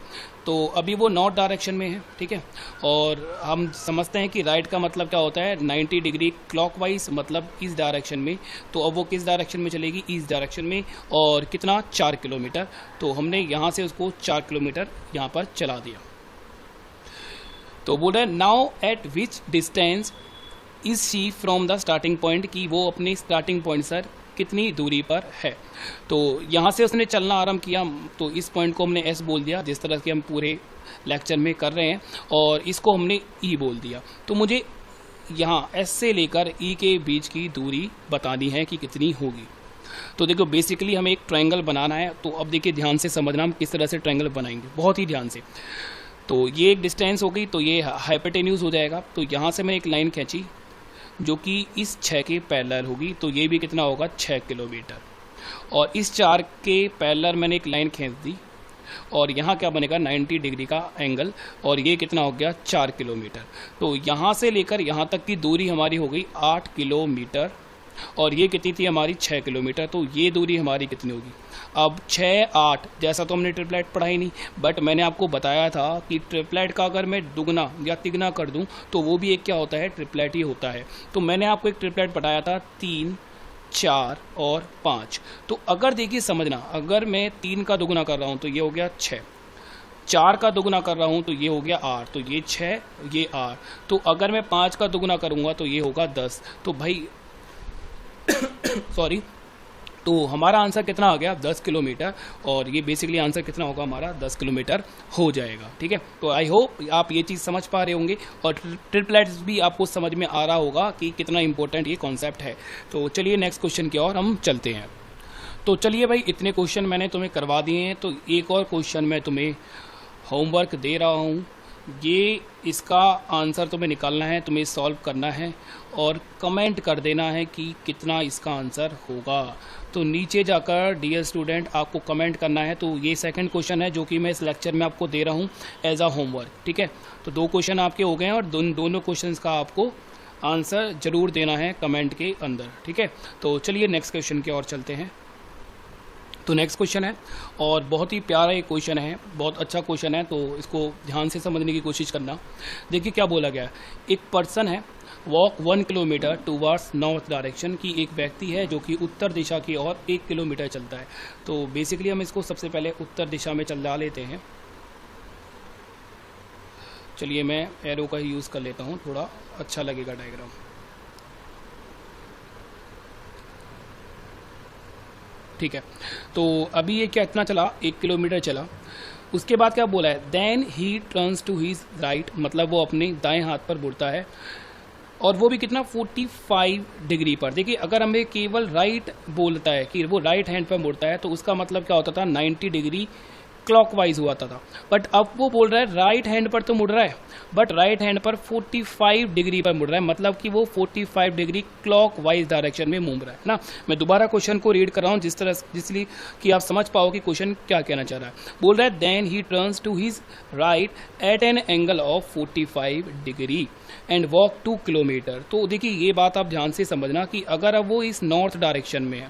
तो अभी वो नॉर्थ डायरेक्शन में है, ठीक है, और हम समझते हैं कि राइट का मतलब क्या होता है, 90 डिग्री क्लॉकवाइज, मतलब इस डायरेक्शन में। तो अब वो किस डायरेक्शन में चलेगी, ईस्ट डायरेक्शन में, और कितना 4 किलोमीटर। तो हमने यहाँ से उसको 4 किलोमीटर यहाँ पर चला दिया। तो बोल रहे now at which distance is she from the starting point, कि वो अपने स्टार्टिंग पॉइंट से कितनी दूरी पर है। तो यहाँ से उसने चलना आरंभ किया, तो इस पॉइंट को हमने एस बोल दिया, जिस तरह से हम पूरे लेक्चर में कर रहे हैं, और इसको हमने ई बोल दिया। तो मुझे यहाँ एस से लेकर ई के बीच की दूरी बतानी है कि कितनी होगी। तो देखो बेसिकली हमें एक ट्रायंगल बनाना है, तो अब देखिए ध्यान से समझना हम किस तरह से ट्रायंगल बनाएंगे, बहुत ही ध्यान से। तो ये एक डिस्टेंस हो गई, तो ये हाइपोटेन्यूज हो जाएगा। तो यहाँ से मैं एक लाइन खींची जो कि इस 6 के पैरेलल होगी, तो ये भी कितना होगा 6 किलोमीटर, और इस 4 के पैरेलल मैंने एक लाइन खींच दी, और यहाँ क्या बनेगा 90 डिग्री का एंगल, और ये कितना हो गया 4 किलोमीटर। तो यहाँ से लेकर यहाँ तक की दूरी हमारी हो गई 8 किलोमीटर, और ये कितनी थी हमारी 6 किलोमीटर। तो ये दूरी हमारी कितनी होगी, अब 6 8, जैसा तो हमने ट्रिपलेट पढ़ा ही नहीं, बट मैंने आपको बताया था कि ट्रिपलेट का अगर मैं दुगना या तिगना कर दूं तो वो भी एक क्या होता है, ट्रिपलेट ही होता है। तो मैंने आपको एक ट्रिपलेट बताया था 3 4 और 5। तो अगर देखिए समझना, अगर मैं 3 का दुगना कर रहा हूं तो ये हो गया 6, 4 का दुगना कर रहा हूं तो ये हो गया 8, तो ये 6 ये 8। तो अगर मैं 5 का दुगना करूंगा तो ये होगा 10। तो भाई सॉरी, तो हमारा आंसर कितना आ गया 10 किलोमीटर, और ये बेसिकली आंसर कितना होगा हमारा 10 किलोमीटर हो जाएगा। ठीक है, तो आई होप आप ये चीज़ समझ पा रहे होंगे, और ट्रिपलेट्स भी आपको समझ में आ रहा होगा कि कितना इंपॉर्टेंट ये कॉन्सेप्ट है। तो चलिए नेक्स्ट क्वेश्चन की ओर हम चलते हैं। तो चलिए भाई, इतने क्वेश्चन मैंने तुम्हें करवा दिए हैं, तो एक और क्वेश्चन मैं तुम्हें होमवर्क दे रहा हूँ। ये इसका आंसर तुम्हें निकालना है, तुम्हें सॉल्व करना है, और कमेंट कर देना है कि कितना इसका आंसर होगा। तो नीचे जाकर डियर स्टूडेंट आपको कमेंट करना है। तो ये सेकंड क्वेश्चन है जो कि मैं इस लेक्चर में आपको दे रहा हूँ एज अ होमवर्क। ठीक है, तो 2 क्वेश्चन आपके हो गए हैं, और दोनों क्वेश्चंस का आपको आंसर जरूर देना है कमेंट के अंदर। ठीक है, तो चलिए नेक्स्ट क्वेश्चन की ओर चलते हैं। तो नेक्स्ट क्वेश्चन है, और बहुत ही प्यारा एक क्वेश्चन है, बहुत अच्छा क्वेश्चन है, तो इसको ध्यान से समझने की कोशिश करना। देखिए क्या बोला गया है, एक पर्सन है walk 1 kilometre towards north direction, की एक व्यक्ति है जो कि उत्तर दिशा की ओर 1 किलोमीटर चलता है। तो बेसिकली हम इसको सबसे पहले उत्तर दिशा में चला लेते हैं। चलिए मैं एरो का ही यूज़ कर लेता हूँ, थोड़ा अच्छा लगेगा डायग्राम। ठीक है, तो अभी ये क्या इतना चला, 1 किलोमीटर चला। उसके बाद क्या बोला है, then he turns to his right, मतलब वो अपने दाएं हाथ पर मुड़ता है, और वो भी कितना 45 डिग्री पर। देखिए अगर हमें केवल राइट बोलता है कि वो राइट हैंड पर मुड़ता है, तो उसका मतलब क्या होता था 90 डिग्री क्लॉकवाइज हुआ था। बट अब वो बोल रहा है राइट हैंड पर तो मुड़ रहा है, बट राइट हैंड पर 45 डिग्री पर मुड़ रहा है, मतलब कि वो 45 डिग्री क्लॉकवाइज डायरेक्शन में मूव रहा है ना। मैं दोबारा क्वेश्चन को रीड कर रहा हूँ जिसलिए कि आप समझ पाओ कि क्वेश्चन क्या कहना चाह रहा है। बोल रहा है then he turns to his right at an angle of 45 degree and walk 2 kilometer. तो देखिए ये बात आप ध्यान से समझना कि अगर अब वो इस नॉर्थ डायरेक्शन में है,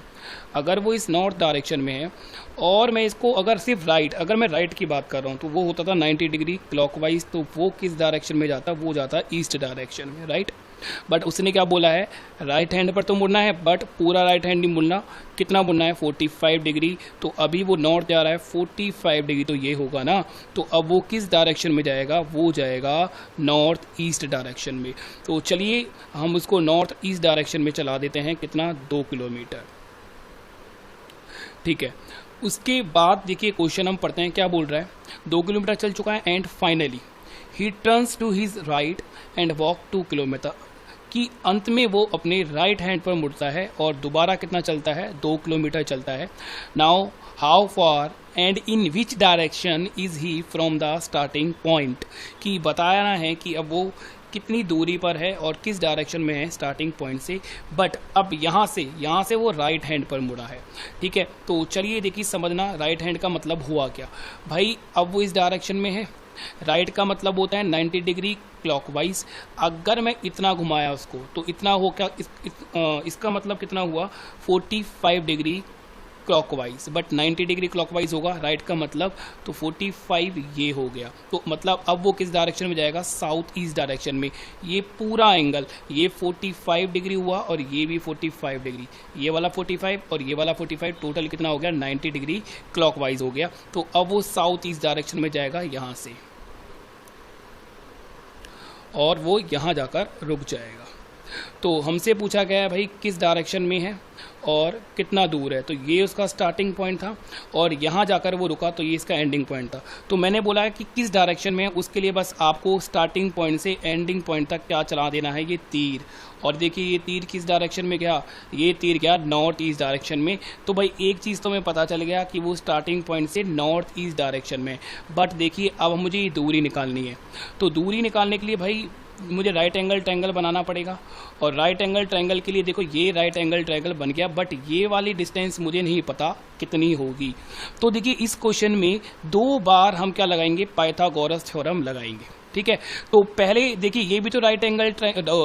अगर वो इस नॉर्थ डायरेक्शन में है और मैं इसको अगर सिर्फ राइट, अगर मैं राइट की बात कर रहा हूँ तो वो होता था 90 डिग्री क्लॉकवाइज, तो वो किस डायरेक्शन में जाता, वो जाता ईस्ट डायरेक्शन में, राइट। बट उसने क्या बोला है, राइट हैंड पर तो मुड़ना है, बट पूरा राइट हैंड नहीं मुड़ना, कितना मुड़ना है 45 डिग्री। तो अभी वो नॉर्थ जा रहा है 45 डिग्री, तो ये होगा ना। तो अब वो किस डायरेक्शन में जाएगा, वो जाएगा नॉर्थ ईस्ट डायरेक्शन में। तो चलिए हम उसको नॉर्थ ईस्ट डायरेक्शन में चला देते हैं, कितना 2 किलोमीटर, ठीक है। उसके बाद देखिए क्वेश्चन हम पढ़ते हैं, क्या बोल रहा है, 2 किलोमीटर चल चुका है and finally he turns to his right and walk 2 kilometer, कि अंत में वो अपने राइट हैंड पर मुड़ता है और दोबारा कितना चलता है, 2 किलोमीटर चलता है। Now how far and in which direction is he from the starting point, कि बताना है कि अब वो कितनी दूरी पर है और किस डायरेक्शन में है स्टार्टिंग पॉइंट से। बट अब यहाँ से वो राइट हैंड पर मुड़ा है, ठीक है। तो चलिए देखिए समझना राइट हैंड का मतलब हुआ क्या भाई। अब वो इस डायरेक्शन में है, राइट का मतलब होता है 90 डिग्री क्लॉकवाइज। अगर मैं इतना घुमाया उसको तो इतना हो क्या, इसका मतलब कितना हुआ 45 degree clockwise, but 90 degree clockwise होगा राइट का मतलब, तो 45 ये हो गया। तो मतलब अब वो किस डायरेक्शन में जाएगा, साउथ ईस्ट डायरेक्शन में। ये पूरा एंगल ये 45 डिग्री हुआ और ये भी 45 डिग्री, ये वाला 45 और ये वाला 45, टोटल कितना हो गया 90 डिग्री क्लॉकवाइज हो गया। तो अब वो साउथ ईस्ट डायरेक्शन में जाएगा यहाँ से और वो यहाँ जाकर रुक जाएगा। तो हमसे पूछा गया है भाई किस डायरेक्शन में है और कितना दूर है, तो ये उसका स्टार्टिंग पॉइंट था और यहाँ जाकर वो रुका, तो ये इसका एंडिंग पॉइंट था। तो मैंने बोला है कि किस डायरेक्शन में है, उसके लिए बस आपको स्टार्टिंग पॉइंट से एंडिंग पॉइंट तक क्या चला देना है, ये तीर। और देखिए ये तीर किस डायरेक्शन में गया, ये तीर गया नॉर्थ ईस्ट डायरेक्शन में। तो भाई एक चीज़ तो हमें पता चल गया कि वो स्टार्टिंग पॉइंट से नॉर्थ ईस्ट डायरेक्शन में। बट देखिए अब मुझे ये दूरी निकालनी है, तो दूरी निकालने के लिए भाई मुझे राइट एंगल ट्रायंगल बनाना पड़ेगा। और राइट एंगल ट्रायंगल के लिए देखो ये राइट एंगल ट्रायंगल बन गया, बट ये वाली डिस्टेंस मुझे नहीं पता कितनी होगी। तो देखिए इस क्वेश्चन में 2 बार हम क्या लगाएंगे, पाइथागोरस थ्योरम लगाएंगे, ठीक है। तो पहले देखिए ये भी तो राइट एंगल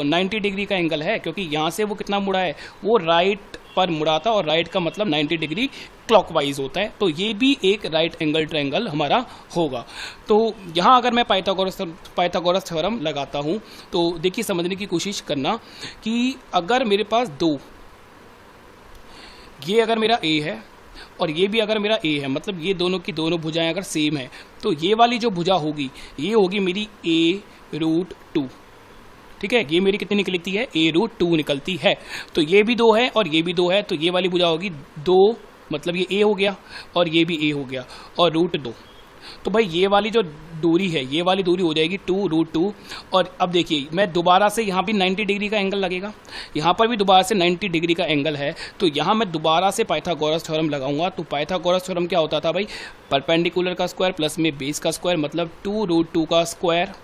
90 डिग्री का एंगल है, क्योंकि यहाँ से वो कितना मुड़ा है, वो राइट पर मुड़ा था और राइट का मतलब 90 डिग्री क्लॉकवाइज होता है। तो ये भी एक राइट एंगल ट्रायंगल हमारा होगा। तो यहाँ अगर मैं पाइथागोरस थ्योरम लगाता हूँ तो देखिए समझने की कोशिश करना कि अगर मेरे पास 2, ये अगर मेरा A है और ये भी अगर मेरा A है, मतलब ये दोनों की दोनों भुजाएं अगर सेम है, तो ये वाली जो भुजा होगी ये होगी मेरी A√2, ठीक है। ये मेरी कितनी निकलती है, A√2 निकलती है। तो ये भी 2 है और ये भी 2 है, तो ये वाली भुजा होगी 2, मतलब ये A हो गया और ये भी A हो गया और √2। तो भाई ये वाली जो दूरी है, ये वाली दूरी हो जाएगी 2√2। और अब देखिए मैं दोबारा से यहाँ भी 90 डिग्री का एंगल लगेगा, यहाँ पर भी दोबारा से 90 डिग्री का एंगल है, तो यहाँ मैं दोबारा से पाइथागोरस थ्योरम लगाऊंगा। तो पाइथागोरस थ्योरम क्या होता था भाई, परपेंडिकुलर का स्क्वायर प्लस में बेस का स्क्वायर, मतलब 2√2 का स्क्वायर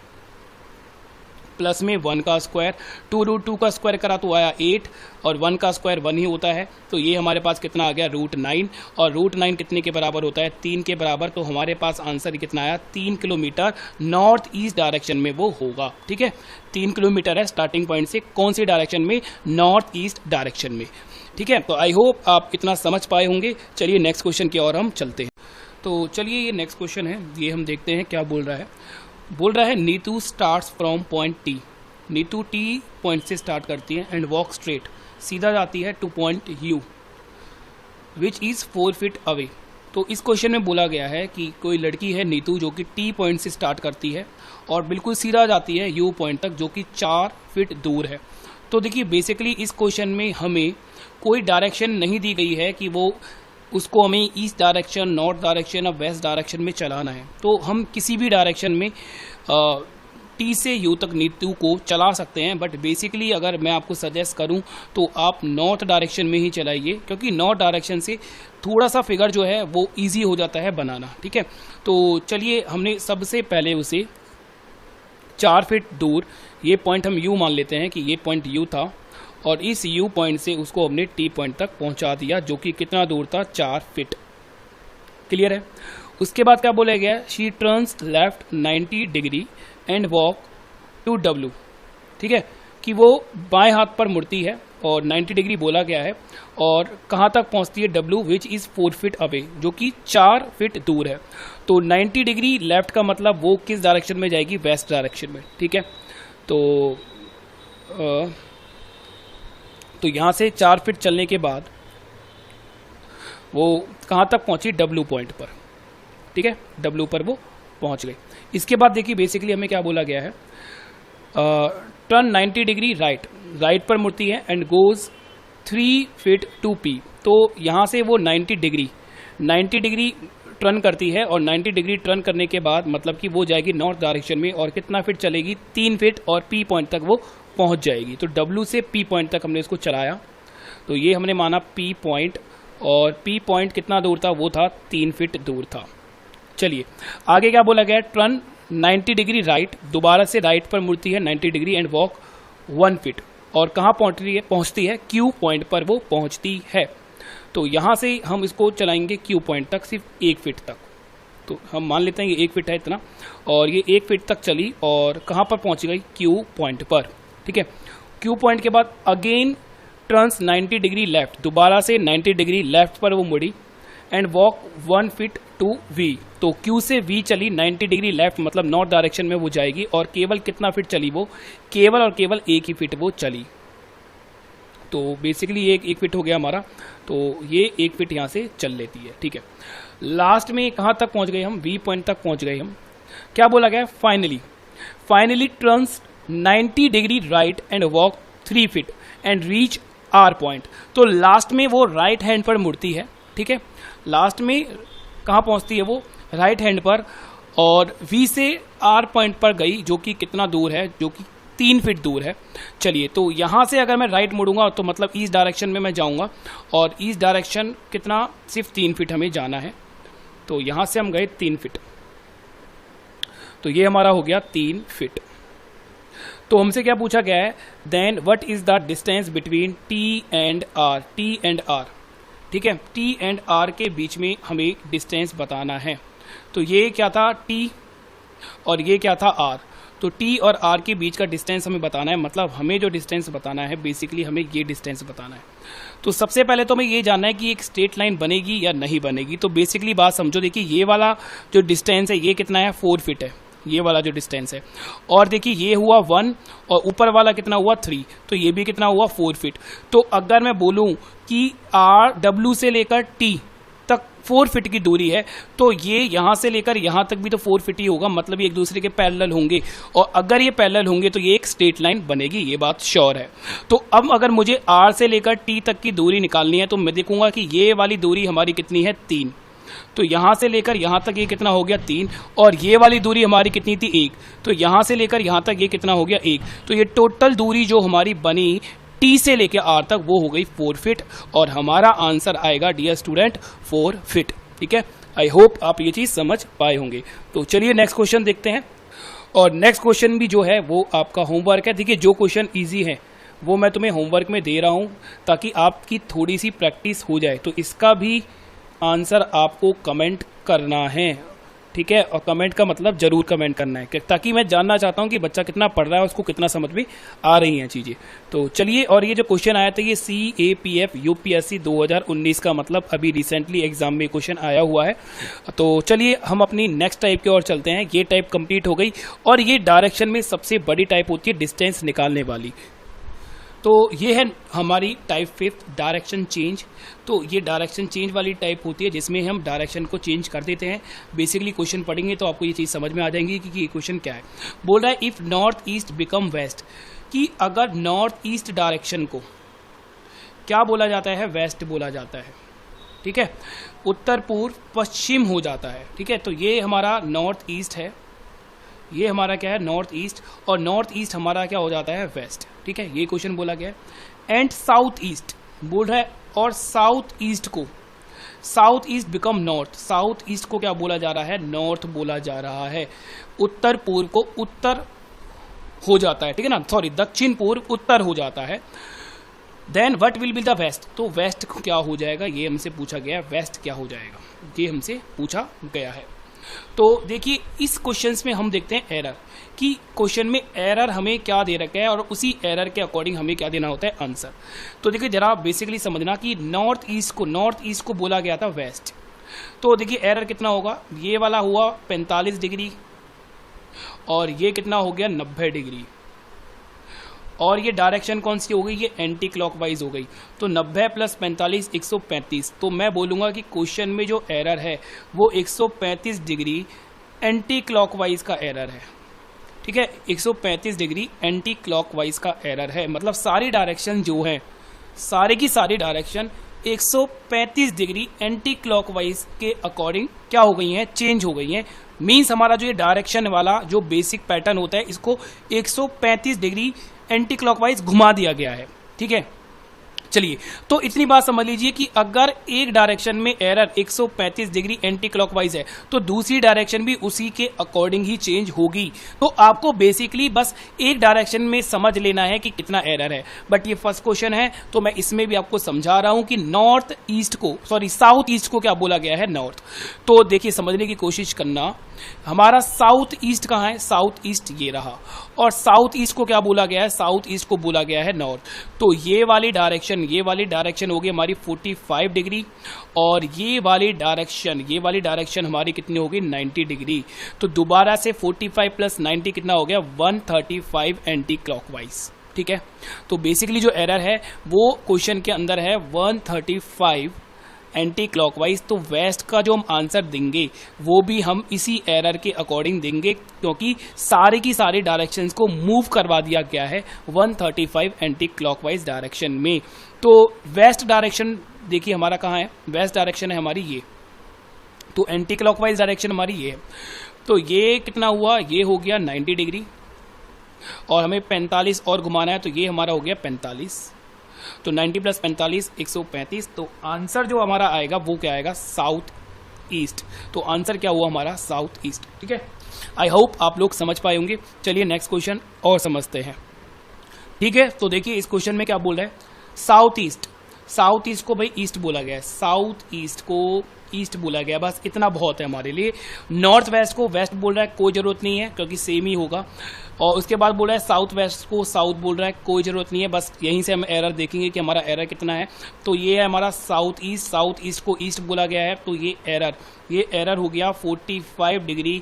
प्लस में 1 का स्क्वायर। 2√2 का स्क्वायर करा तो आया 8 और 1 का स्क्वायर 1 ही होता है, तो ये हमारे पास कितना आ गया √9। और √9 कितने के बराबर होता है, 3 के बराबर। तो हमारे पास आंसर कितना आया, 3 किलोमीटर नॉर्थ ईस्ट डायरेक्शन में वो होगा, ठीक है। 3 किलोमीटर है स्टार्टिंग पॉइंट से, कौन सी डायरेक्शन में, नॉर्थ ईस्ट डायरेक्शन में, ठीक है। तो आई होप आप इतना समझ पाए होंगे। चलिए नेक्स्ट क्वेश्चन की ओर हम चलते हैं। तो चलिए ये नेक्स्ट क्वेश्चन है, ये हम देखते हैं क्या बोल रहा है। बोल रहा है Neetu starts from point T, Neetu T point से स्टार्ट करती है एंड वॉक स्ट्रेट, सीधा जाती है two point U which is 4 feet away. तो इस क्वेश्चन में बोला गया है कि कोई लड़की है नीतू जो कि T पॉइंट से स्टार्ट करती है और बिल्कुल सीधा जाती है U पॉइंट तक जो कि 4 फीट दूर है। तो देखिए बेसिकली इस क्वेश्चन में हमें कोई डायरेक्शन नहीं दी गई है कि वो उसको हमें ईस्ट डायरेक्शन, नॉर्थ डायरेक्शन और वेस्ट डायरेक्शन में चलाना है। तो हम किसी भी डायरेक्शन में T से U तक नीतू को चला सकते हैं, बट बेसिकली अगर मैं आपको सजेस्ट करूं तो आप नॉर्थ डायरेक्शन में ही चलाइए, क्योंकि नॉर्थ डायरेक्शन से थोड़ा सा फिगर जो है वो इजी हो जाता है बनाना, ठीक है। तो चलिए हमने सबसे पहले उसे 4 फीट दूर, ये पॉइंट हम U मान लेते हैं कि ये पॉइंट U था, और इस U पॉइंट से उसको हमने T पॉइंट तक पहुंचा दिया जो कि कितना दूर था, 4 फीट। क्लियर है। उसके बाद क्या बोला गया, she turns left 90 degree and walk to W, ठीक है, कि वो बाएं हाथ पर मुड़ती है और 90 डिग्री बोला गया है, और कहाँ तक पहुँचती है W, which is 4 feet away, जो कि 4 फीट दूर है। तो 90 डिग्री लेफ्ट का मतलब वो किस डायरेक्शन में जाएगी, वेस्ट डायरेक्शन में, ठीक है। तो यहाँ से 4 फीट चलने के बाद वो कहाँ तक पहुँची, W पॉइंट पर, ठीक है, W पर वो पहुँच गई। इसके बाद देखिए बेसिकली हमें क्या बोला गया है, टर्न 90 डिग्री राइट पर मुड़ती है and goes 3 feet to P। तो यहाँ से वो 90 डिग्री टर्न करती है, और 90 डिग्री टर्न करने के बाद मतलब कि वो जाएगी नॉर्थ डायरेक्शन में, और कितना फीट चलेगी, 3 फीट, और P पॉइंट तक वो पहुँच जाएगी। तो W से P पॉइंट तक हमने इसको चलाया, तो ये हमने माना P पॉइंट, और P पॉइंट कितना दूर था, वो था 3 फीट दूर था। चलिए आगे क्या बोला गया है, टर्न 90 डिग्री दोबारा से राइट पर मुड़ती है 90 डिग्री एंड वॉक 1 फीट, और कहाँ पहुँचती है, Q पॉइंट पर वो पहुँचती है। तो यहाँ से हम इसको चलाएंगे Q पॉइंट तक, सिर्फ 1 फीट तक, तो हम मान लेते हैं ये 1 फीट है इतना, और ये 1 फीट तक चली और कहाँ पर पहुँच गई, Q पॉइंट पर, ठीक है। Q पॉइंट के बाद अगेन टर्न्स 90 डिग्री लेफ्ट, दोबारा से 90 डिग्री लेफ्ट पर वो मुड़ी and walk 1 feet to V। तो Q से V चली 90 डिग्री लेफ्ट, मतलब नॉर्थ डायरेक्शन में वो जाएगी, और केवल कितना फीट चली वो, केवल और केवल 1 ही फीट वो चली। तो बेसिकली ये 1 फीट हो गया हमारा, तो ये 1 फीट यहाँ से चल लेती है, ठीक है। लास्ट में कहाँ तक पहुँच गए हम, V पॉइंट तक पहुँच गए हम। क्या बोला गया, finally turns 90 degree right and walk 3 feet and reach R point. तो लास्ट में वो राइट हैंड पर मुड़ती है, ठीक है, लास्ट में कहाँ पहुँचती है वो, राइट हैंड पर, और V से R पॉइंट पर गई, जो कि कितना दूर है, जो कि 3 फीट दूर है। चलिए, तो यहाँ से अगर मैं राइट मुड़ूंगा तो मतलब ईस्ट डायरेक्शन में मैं जाऊँगा, और ईस्ट डायरेक्शन कितना, सिर्फ 3 फीट हमें जाना है। तो यहाँ से हम गए 3 फीट, तो ये हमारा हो गया 3 फीट। तो हमसे क्या पूछा गया है, then what is the distance between T and R, ठीक है, T एंड R के बीच में हमें डिस्टेंस बताना है। तो ये क्या था, T, और ये क्या था, R। तो T और R के बीच का डिस्टेंस हमें बताना है, मतलब हमें जो डिस्टेंस बताना है बेसिकली हमें ये डिस्टेंस बताना है। तो सबसे पहले तो हमें ये जानना है कि एक स्ट्रेट लाइन बनेगी या नहीं बनेगी। तो बेसिकली बात समझो, देखिए ये वाला जो डिस्टेंस है ये कितना है, 4 फीट है, ये वाला जो डिस्टेंस है, और देखिए ये हुआ 1, और ऊपर वाला कितना हुआ 3, तो ये भी कितना हुआ 4 फीट। तो अगर मैं बोलूं कि W से लेकर T तक 4 फीट की दूरी है, तो ये यहाँ से लेकर यहाँ तक भी तो 4 फीट ही होगा, मतलब ये एक दूसरे के पैरेलल होंगे, और अगर ये पैरेलल होंगे तो ये एक स्ट्रेट लाइन बनेगी, ये बात श्योर है। तो अब अगर मुझे R से लेकर T तक की दूरी निकालनी है, तो मैं देखूंगा कि ये वाली दूरी हमारी कितनी है, 3, तो यहाँ से लेकर यहाँ तक ये कितना हो गया, 3, और ये वाली दूरी हमारी कितनी थी, 1, तो यहाँ से लेकर यहाँ तक ये कितना हो गया, 1। तो ये टोटल दूरी जो हमारी बनी T से लेकर R तक वो हो गई 4 फीट, और हमारा आंसर आएगा डियर स्टूडेंट 4 फीट, ठीक है। आई होप आप ये चीज़ समझ पाए होंगे। तो चलिए नेक्स्ट क्वेश्चन देखते हैं, और नेक्स्ट क्वेश्चन भी जो है वो आपका होमवर्क है। देखिए जो क्वेश्चन ईजी है वो मैं तुम्हें होमवर्क में दे रहा हूँ ताकि आपकी थोड़ी सी प्रैक्टिस हो जाए। तो इसका भी आंसर आपको कमेंट करना है, ठीक है, और कमेंट का मतलब जरूर कमेंट करना है, ताकि मैं जानना चाहता हूं कि बच्चा कितना पढ़ रहा है, उसको कितना समझ में आ रही हैं चीज़ें। तो चलिए, और ये जो क्वेश्चन आया था ये CAPF UPSC 2019 का, मतलब अभी रिसेंटली एग्जाम में क्वेश्चन आया हुआ है। तो चलिए हम अपनी नेक्स्ट टाइप की ओर चलते हैं। ये टाइप कंप्लीट हो गई, और ये डायरेक्शन में सबसे बड़ी टाइप होती है डिस्टेंस निकालने वाली। तो ये है हमारी टाइप 5 डायरेक्शन चेंज। तो ये डायरेक्शन चेंज वाली टाइप होती है जिसमें हम डायरेक्शन को चेंज कर देते हैं। बेसिकली क्वेश्चन पढ़ेंगे तो आपको ये चीज़ समझ में आ जाएंगी कि ये क्वेश्चन क्या है। बोल रहा है if north east become west, कि अगर नॉर्थ ईस्ट डायरेक्शन को क्या बोला जाता है, वेस्ट बोला जाता है, ठीक है, उत्तर पूर्व पश्चिम हो जाता है, ठीक है। तो ये हमारा नॉर्थ ईस्ट है, ये हमारा क्या है, नॉर्थ ईस्ट, और नॉर्थ ईस्ट हमारा क्या हो जाता है, वेस्ट, ठीक है। ये क्वेश्चन बोला गया है। एंड साउथ ईस्ट बोल रहा है, और साउथ ईस्ट को, south east become north, south east को क्या बोला जा रहा है, नॉर्थ बोला जा रहा है। उत्तर पूर्व को उत्तर हो जाता है, ठीक है ना, सॉरी दक्षिण पूर्व उत्तर हो जाता है। Then what will be the west, तो वेस्ट क्या हो जाएगा, ये हमसे पूछा गया है, वेस्ट क्या हो जाएगा, ये हमसे पूछा गया है। तो देखिए इस क्वेश्चंस में हम देखते हैं एरर, कि क्वेश्चन में एरर हमें क्या दे रखा है और उसी एरर के अकॉर्डिंग हमें क्या देना होता है आंसर। तो देखिए जरा बेसिकली समझना कि नॉर्थ ईस्ट को बोला गया था वेस्ट। तो देखिए एरर कितना होगा, ये वाला हुआ 45 डिग्री और ये कितना हो गया 90 डिग्री, और ये डायरेक्शन कौन सी हो गई, ये एंटी क्लॉकवाइज हो गई। तो 90 प्लस 45 135। तो मैं बोलूँगा कि क्वेश्चन में जो एरर है वो 135 डिग्री एंटी क्लॉकवाइज का एरर है। ठीक है, 135 डिग्री एंटी क्लॉकवाइज का एरर है, मतलब सारी डायरेक्शन जो है, सारे की सारी डायरेक्शन 135 डिग्री एंटी क्लॉकवाइज के अकॉर्डिंग क्या हो गई हैं, चेंज हो गई हैं। मीन्स हमारा जो ये डायरेक्शन वाला जो बेसिक पैटर्न होता है इसको 135 डिग्री एंटी क्लॉकवाइज घुमा दिया गया है। ठीक है, चलिए तो इतनी बात समझ लीजिए कि अगर एक डायरेक्शन में एरर 135 डिग्री एंटी क्लॉकवाइज है तो दूसरी डायरेक्शन भी उसी के अकॉर्डिंग ही चेंज होगी। तो आपको बेसिकली बस एक डायरेक्शन में समझ लेना है कि कितना एरर है। बट ये फर्स्ट क्वेश्चन है तो मैं इसमें भी आपको समझा रहा हूं कि साउथ ईस्ट को क्या बोला गया है, नॉर्थ। तो देखिए समझने की कोशिश करना, हमारा साउथ ईस्ट कहाँ है, साउथ ईस्ट ये रहा, और साउथ ईस्ट को क्या बोला गया है, साउथ ईस्ट को बोला गया है नॉर्थ। तो ये वाली डायरेक्शन होगी हमारी 45 डिग्री, और ये वाली डायरेक्शन हमारी कितनी होगी 90 डिग्री। तो दोबारा से 45 प्लस 90 कितना हो गया 135 एंटी क्लॉकवाइज। ठीक है, तो बेसिकली जो एरर है वो क्वेश्चन के अंदर है 135 एंटी क्लॉकवाइज। तो वेस्ट का जो हम आंसर देंगे वो भी हम इसी एरर के अकॉर्डिंग देंगे, क्योंकि सारे की सारी डायरेक्शंस को मूव करवा दिया गया है 135 एंटी क्लॉकवाइज डायरेक्शन में। तो वेस्ट डायरेक्शन देखिए हमारा कहाँ है, वेस्ट डायरेक्शन है हमारी ये, तो एंटी क्लॉकवाइज डायरेक्शन हमारी ये है। तो ये कितना हुआ, ये हो गया 90 डिग्री, और हमें 45 और घुमाना है तो ये हमारा हो गया 45। तो 90 प्लस 45 135। तो आंसर जो हमारा आएगा वो क्या आएगा, साउथ ईस्ट। तो आंसर क्या हुआ हमारा, साउथ ईस्ट। ठीक है, आई होप आप लोग समझ पाए होंगे। चलिए नेक्स्ट क्वेश्चन और समझते हैं। ठीक है, तो देखिए इस क्वेश्चन में क्या बोल रहा है, साउथ ईस्ट को भाई ईस्ट बोला गया है, साउथ ईस्ट को ईस्ट बोला गया, बस इतना बहुत है हमारे लिए। नॉर्थ वेस्ट को वेस्ट बोल रहा है, कोई जरूरत नहीं है क्योंकि सेम ही होगा। और उसके बाद बोल रहा है साउथ वेस्ट को साउथ बोल रहा है, कोई जरूरत नहीं है, बस यहीं से हम एरर देखेंगे कि हमारा एरर कितना है। तो ये है हमारा साउथ ईस्ट को ईस्ट बोला गया है, तो ये एरर हो गया 45 डिग्री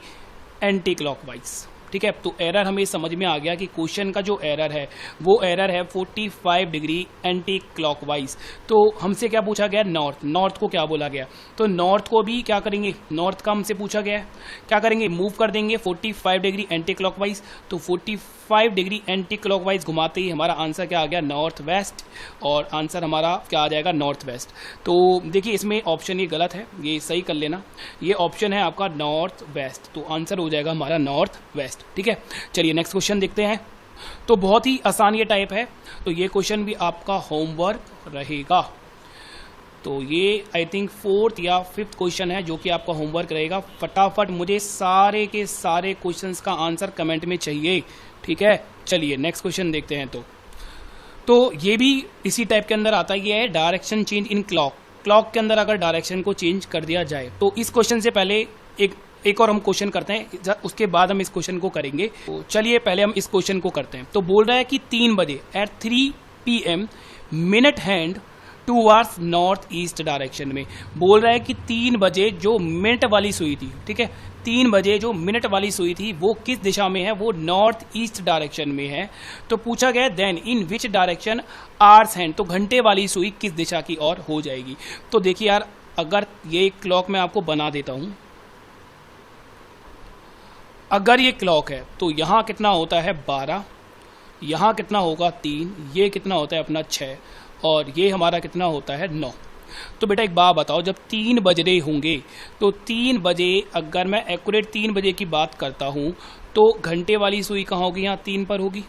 एंटी क्लॉकवाइज। ठीक है, तो एरर हमें समझ में आ गया कि क्वेश्चन का जो एरर है वो एरर है 45 डिग्री एंटी क्लॉकवाइज। तो हमसे क्या पूछा गया, नॉर्थ को क्या बोला गया, तो नॉर्थ को भी क्या करेंगे, नॉर्थ का हमसे पूछा गया है, क्या करेंगे, मूव कर देंगे 45 डिग्री एंटी क्लॉकवाइज। तो 45 डिग्री एंटी क्लॉकवाइज घुमाते ही हमारा आंसर क्या आ गया, नॉर्थ वेस्ट, और आंसर हमारा क्या आ जाएगा, नॉर्थ वेस्ट। तो देखिए इसमें ऑप्शन ये गलत है, ये सही कर लेना, ये ऑप्शन है आपका नॉर्थ वेस्ट, तो आंसर हो जाएगा हमारा नॉर्थ वेस्ट। ठीक है, चलिए नेक्स्ट क्वेश्चन देखते हैं। तो बहुत ही आसान ये टाइप है, तो ये क्वेश्चन भी आपका होमवर्क रहेगा। तो ये आई थिंक 4th या 5th क्वेश्चन है जो कि आपका होमवर्क रहेगा। फटाफट मुझे सारे के सारे क्वेश्चंस का आंसर कमेंट में चाहिए। ठीक है, चलिए नेक्स्ट क्वेश्चन देखते हैं। तो ये भी इसी टाइप के अंदर आता है, ये है डायरेक्शन चेंज इन क्लॉक के अंदर अगर डायरेक्शन को चेंज कर दिया जाए। तो इस क्वेश्चन से पहले एक और हम क्वेश्चन करते हैं, उसके बाद हम इस क्वेश्चन को करेंगे। तो चलिए पहले हम इस क्वेश्चन को करते हैं। तो बोल रहा है कि 3 बजे at 3 PM minute hand towards north east direction में। बोल रहा है कि 3 बजे जो मिनट वाली सुई थी, ठीक है, 3 बजे जो मिनट वाली सुई थी वो किस दिशा में है, वो नॉर्थ ईस्ट डायरेक्शन में है। तो पूछा गया then in which direction hours hand, तो घंटे वाली सुई किस दिशा की ओर हो जाएगी। तो देखिए यार, अगर ये क्लॉक मैं आपको बना देता हूं, अगर ये क्लॉक है तो यहाँ कितना होता है 12, यहाँ कितना होगा 3, ये कितना होता है अपना 6, और ये हमारा कितना होता है 9। तो बेटा एक बात बताओ, जब 3 बज रहे होंगे तो 3 बजे अगर मैं एक्यूरेट 3 बजे की बात करता हूँ तो घंटे वाली सुई कहाँ होगी, यहाँ 3 पर होगी,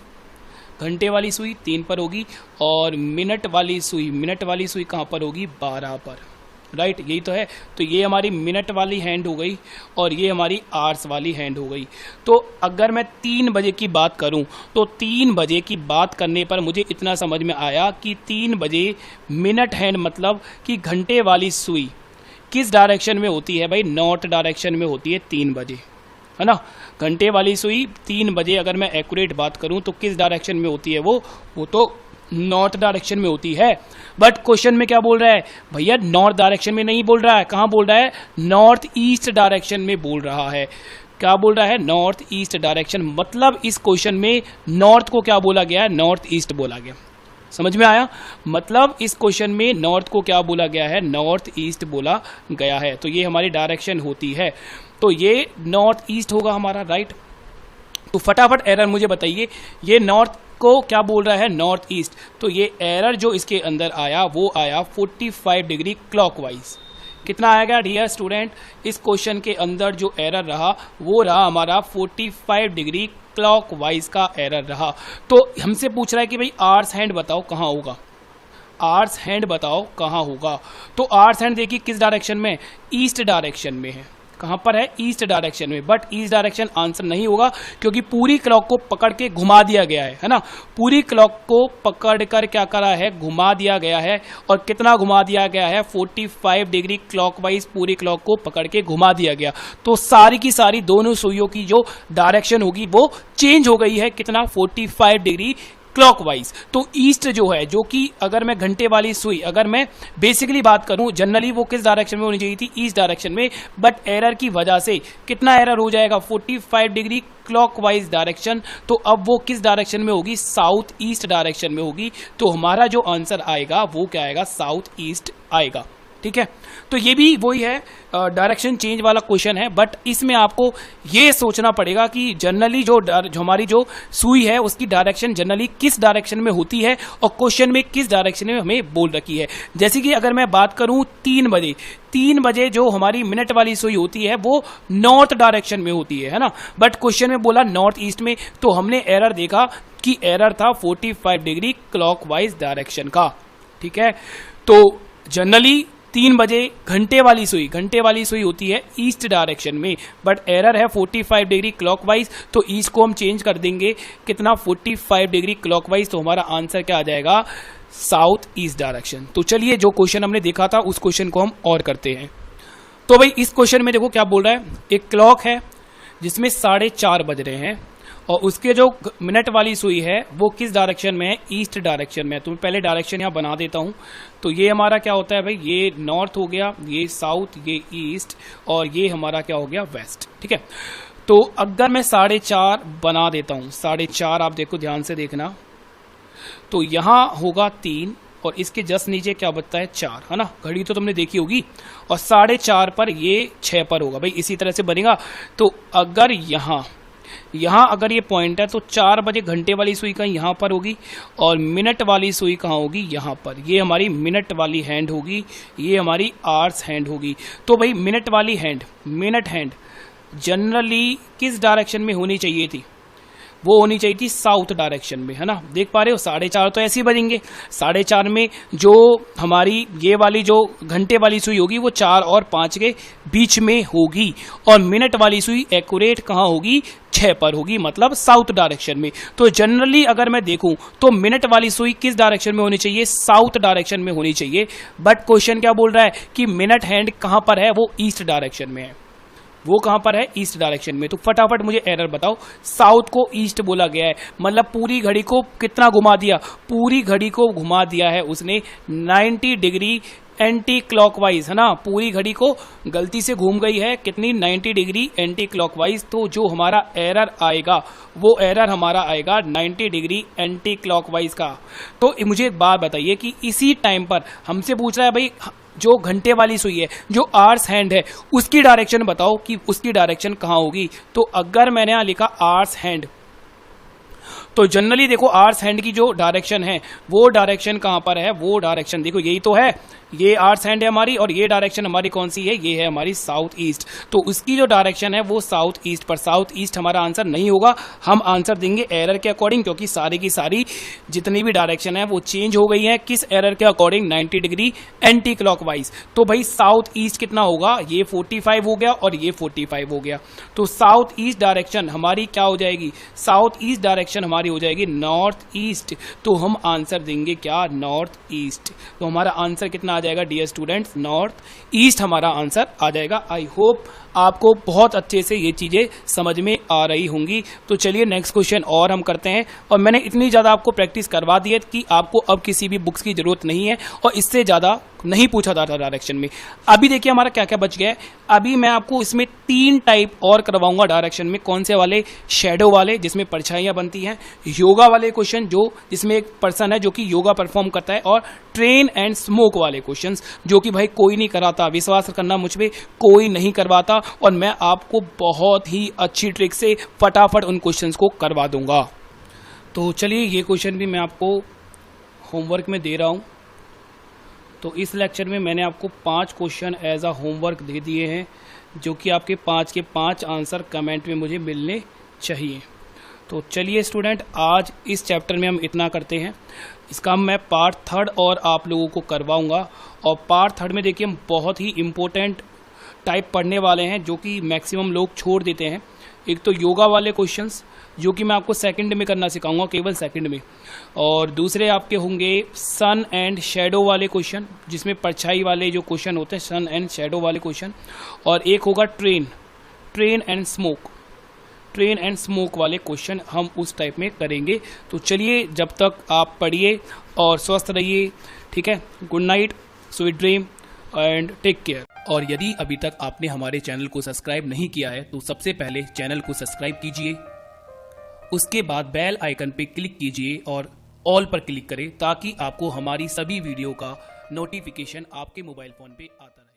घंटे वाली सुई 3 पर होगी, और मिनट वाली सुई कहाँ पर होगी, 12 पर। राइट, यही तो है। तो ये हमारी मिनट वाली हैंड हो गई और ये हमारी आवर्स वाली हैंड हो गई। तो अगर मैं 3 बजे की बात करूं तो 3 बजे की बात करने पर मुझे इतना समझ में आया कि 3 बजे मिनट हैंड मतलब कि घंटे वाली सुई किस डायरेक्शन में होती है भाई? नॉर्थ डायरेक्शन में होती है 3 बजे, है ना। घंटे वाली सुई 3 बजे अगर मैं एक्यूरेट बात करूं तो किस डायरेक्शन में होती है? वो तो नॉर्थ डायरेक्शन में होती है। बट क्वेश्चन में क्या बोल रहा है भैया? नॉर्थ डायरेक्शन में नहीं बोल रहा है, कहां बोल रहा है? नॉर्थ ईस्ट डायरेक्शन में बोल रहा है। क्या बोल रहा है? North east direction. मतलब इस क्वेश्चन में नॉर्थ को क्या बोला गया है? नॉर्थ ईस्ट बोला गया। समझ में आया? मतलब इस क्वेश्चन में नॉर्थ को क्या बोला गया है? नॉर्थ ईस्ट बोला गया है। तो ये हमारी डायरेक्शन होती है, तो ये नॉर्थ ईस्ट होगा हमारा, राइट। तो फटाफट एरर मुझे बताइए, ये नॉर्थ को क्या बोल रहा है? North east. तो ये एरर जो इसके अंदर आया वो आया 45 डिग्री क्लॉकवाइज। कितना आएगा डियर स्टूडेंट? इस क्वेश्चन के अंदर जो एरर रहा वो रहा हमारा 45 डिग्री क्लॉकवाइज का एरर रहा। तो हमसे पूछ रहा है कि भाई आर्स हैंड बताओ कहाँ होगा, आर्स हैंड बताओ कहाँ होगा। तो आर्स हैंड देखिए किस डायरेक्शन में? ईस्ट डायरेक्शन में है। कहां पर है? ईस्ट डायरेक्शन में। बट ईस्ट डायरेक्शन आंसर नहीं होगा क्योंकि पूरी क्लॉक को पकड़ के घुमा दिया गया है ना। पूरी क्लॉक को पकड़ कर क्या करा है? घुमा दिया गया है। और कितना घुमा दिया गया है? 45 डिग्री क्लॉकवाइज पूरी क्लॉक को पकड़ के घुमा दिया गया। तो सारी की सारी दोनों सुइयों की जो डायरेक्शन होगी वो चेंज हो गई है। कितना? 45 डिग्री क्लॉकवाइज। तो ईस्ट जो है, जो कि अगर मैं घंटे वाली सुई अगर मैं बेसिकली बात करूं, जनरली वो किस डायरेक्शन में होनी चाहिए थी? ईस्ट डायरेक्शन में। बट एरर की वजह से कितना एरर हो जाएगा? 45 डिग्री क्लॉकवाइज डायरेक्शन। तो अब वो किस डायरेक्शन में होगी? साउथ ईस्ट डायरेक्शन में होगी। तो हमारा जो आंसर आएगा वो क्या आएगा? साउथ ईस्ट आएगा। ठीक है, तो ये भी वही है, डायरेक्शन चेंज वाला क्वेश्चन है। बट इसमें आपको ये सोचना पड़ेगा कि जनरली जो हमारी जो सुई है उसकी डायरेक्शन जनरली किस डायरेक्शन में होती है और क्वेश्चन में किस डायरेक्शन में हमें बोल रखी है। जैसे कि अगर मैं बात करूं 3 बजे जो हमारी मिनट वाली सुई होती है वो नॉर्थ डायरेक्शन में होती है ना। बट क्वेश्चन में बोला नॉर्थ ईस्ट में, तो हमने एरर देखा कि एरर था 45 डिग्री क्लॉकवाइज डायरेक्शन का। ठीक है, तो जनरली 3 बजे घंटे वाली सुई होती है ईस्ट डायरेक्शन में। बट एरर है 45 डिग्री क्लॉकवाइज। तो ईस्ट को हम चेंज कर देंगे कितना? 45 डिग्री क्लॉकवाइज। तो हमारा आंसर क्या आ जाएगा? South east direction. तो चलिए जो क्वेश्चन हमने देखा था उस क्वेश्चन को हम और करते हैं। तो भाई इस क्वेश्चन में देखो क्या बोल रहा है। एक क्लॉक है जिसमें 4:30 बज रहे हैं और उसके जो मिनट वाली सुई है वो किस डायरेक्शन में है? ईस्ट डायरेक्शन में है। तो मैं पहले डायरेक्शन यहाँ बना देता हूँ। तो ये हमारा क्या होता है भाई? ये नॉर्थ हो गया, ये साउथ, ये ईस्ट, और ये हमारा क्या हो गया? वेस्ट। ठीक है, तो अगर मैं 4:30 बना देता हूँ, 4:30 आप देखो, ध्यान से देखना, तो यहाँ होगा 3 और इसके जस्ट नीचे क्या बचता है? 4, है ना। घड़ी तो तुमने देखी होगी। और 4:30 पर ये 6 पर होगा भाई, इसी तरह से बनेगा। तो अगर यहाँ अगर ये पॉइंट है तो 4 बजे घंटे वाली सुई कहीं यहाँ पर होगी और मिनट वाली सुई कहाँ होगी? यहाँ पर। ये हमारी मिनट वाली हैंड होगी, ये हमारी आवर्स हैंड होगी। तो भाई मिनट वाली हैंड, मिनट हैंड जनरली किस डायरेक्शन में होनी चाहिए थी? वो होनी चाहिए थी साउथ डायरेक्शन में, है ना। देख पा रहे हो 4:30 तो ऐसे ही बजेंगे। 4:30 में जो हमारी ये वाली जो घंटे वाली सुई होगी वो 4 और 5 के बीच में होगी और मिनट वाली सुई एक्यूरेट कहाँ होगी? 6 पर होगी, मतलब साउथ डायरेक्शन में। तो जनरली अगर मैं देखूं तो मिनट वाली सुई किस डायरेक्शन में होनी चाहिए? साउथ डायरेक्शन में होनी चाहिए। बट क्वेश्चन क्या बोल रहा है कि मिनट हैंड कहां पर है? वो ईस्ट डायरेक्शन में है। वो कहां पर है? ईस्ट डायरेक्शन में। तो फटाफट मुझे एरर बताओ। साउथ को ईस्ट बोला गया है, मतलब पूरी घड़ी को कितना घुमा दिया? पूरी घड़ी को घुमा दिया है उसने 90 डिग्री एंटी क्लॉकवाइज, है ना। पूरी घड़ी को गलती से घूम गई है कितनी? 90 डिग्री एंटी क्लॉकवाइज। तो जो हमारा एरर आएगा वो एरर हमारा आएगा 90 डिग्री एंटी क्लॉकवाइज का। तो मुझे एक बात बताइए कि इसी टाइम पर हमसे पूछ रहा है भाई जो घंटे वाली सुई है, जो आवर्स हैंड है, उसकी डायरेक्शन बताओ कि उसकी डायरेक्शन कहां होगी। तो अगर मैंने यहां लिखा आवर्स हैंड, तो जनरली देखो आवर्स हैंड की जो डायरेक्शन है वो डायरेक्शन कहां पर है? वो डायरेक्शन देखो यही तो है, ये आवर्स हैंड है हमारी और ये डायरेक्शन हमारी कौन सी है? ये है हमारी साउथ ईस्ट। तो उसकी जो डायरेक्शन है वो साउथ ईस्ट पर। साउथ ईस्ट हमारा आंसर नहीं होगा, हम आंसर देंगे एरर के अकॉर्डिंग, क्योंकि सारी की सारी जितनी भी डायरेक्शन है वो चेंज हो गई है। किस एरर के अकॉर्डिंग? 90 degree anti clockwise. तो भाई साउथ ईस्ट कितना होगा? ये 45 हो गया और ये 45 हो गया। तो साउथ ईस्ट डायरेक्शन हमारी क्या हो जाएगी? साउथ ईस्ट डायरेक्शन हमारी हमारी हो जाएगी नॉर्थ ईस्ट। तो हम आंसर देंगे क्या, नॉर्थ ईस्ट। तो हमारा आंसर कितना आ जाएगा डियर स्टूडेंट्स, नॉर्थ ईस्ट हमारा आंसर आ जाएगा। आई होप आपको बहुत अच्छे से ये चीजें समझ में आ रही होंगी। तो चलिए नेक्स्ट क्वेश्चन और हम करते हैं। और मैंने इतनी ज्यादा आपको प्रैक्टिस करवा दी है कि आपको अब किसी भी बुक्स की जरूरत नहीं है और इससे ज्यादा नहीं पूछा जाता डायरेक्शन में। अभी देखिए हमारा क्या क्या बच गया है। अभी मैं आपको इसमें 3 टाइप और करवाऊंगा डायरेक्शन में। कौन से वाले, शैडो वाले जिसमें परछाइयां बनती हैं, योगा वाले क्वेश्चन जो जिसमें एक पर्सन है जो कि योगा परफॉर्म करता है, और ट्रेन एंड स्मोक वाले क्वेश्चंस जो कि भाई कोई नहीं कराता, विश्वास करना मुझ पे, कोई नहीं करवाता और मैं आपको बहुत ही अच्छी ट्रिक से फटाफट उन क्वेश्चंस को करवा दूंगा। तो चलिए ये क्वेश्चन भी मैं आपको होमवर्क में दे रहा हूं। तो इस लेक्चर में मैंने आपको 5 क्वेश्चन एज अ होमवर्क दे दिए हैं जो कि आपके 5 के 5 आंसर कमेंट में मुझे मिलने चाहिए। तो चलिए स्टूडेंट, आज इस चैप्टर में हम इतना करते हैं। इसका मैं पार्ट 3 और आप लोगों को करवाऊंगा। और पार्ट 3 में देखिए हम बहुत ही इम्पोर्टेंट टाइप पढ़ने वाले हैं जो कि मैक्सिमम लोग छोड़ देते हैं। एक तो योगा वाले क्वेश्चंस जो कि मैं आपको सेकंड में करना सिखाऊंगा, केवल सेकंड में। और दूसरे आपके होंगे सन एंड शैडो वाले क्वेश्चन जिसमें परछाई वाले जो क्वेश्चन होते हैं, सन एंड शैडो वाले क्वेश्चन। और एक होगा ट्रेन एंड स्मोक वाले क्वेश्चन हम उस टाइप में करेंगे। तो चलिए जब तक आप पढ़िए और स्वस्थ रहिए, ठीक है। Good night, sweet dream and take care. और यदि अभी तक आपने हमारे चैनल को सब्सक्राइब नहीं किया है तो सबसे पहले चैनल को सब्सक्राइब कीजिए, उसके बाद बेल आइकन पे क्लिक कीजिए और ऑल पर क्लिक करें ताकि आपको हमारी सभी वीडियो का नोटिफिकेशन आपके मोबाइल फोन पे आता रहे।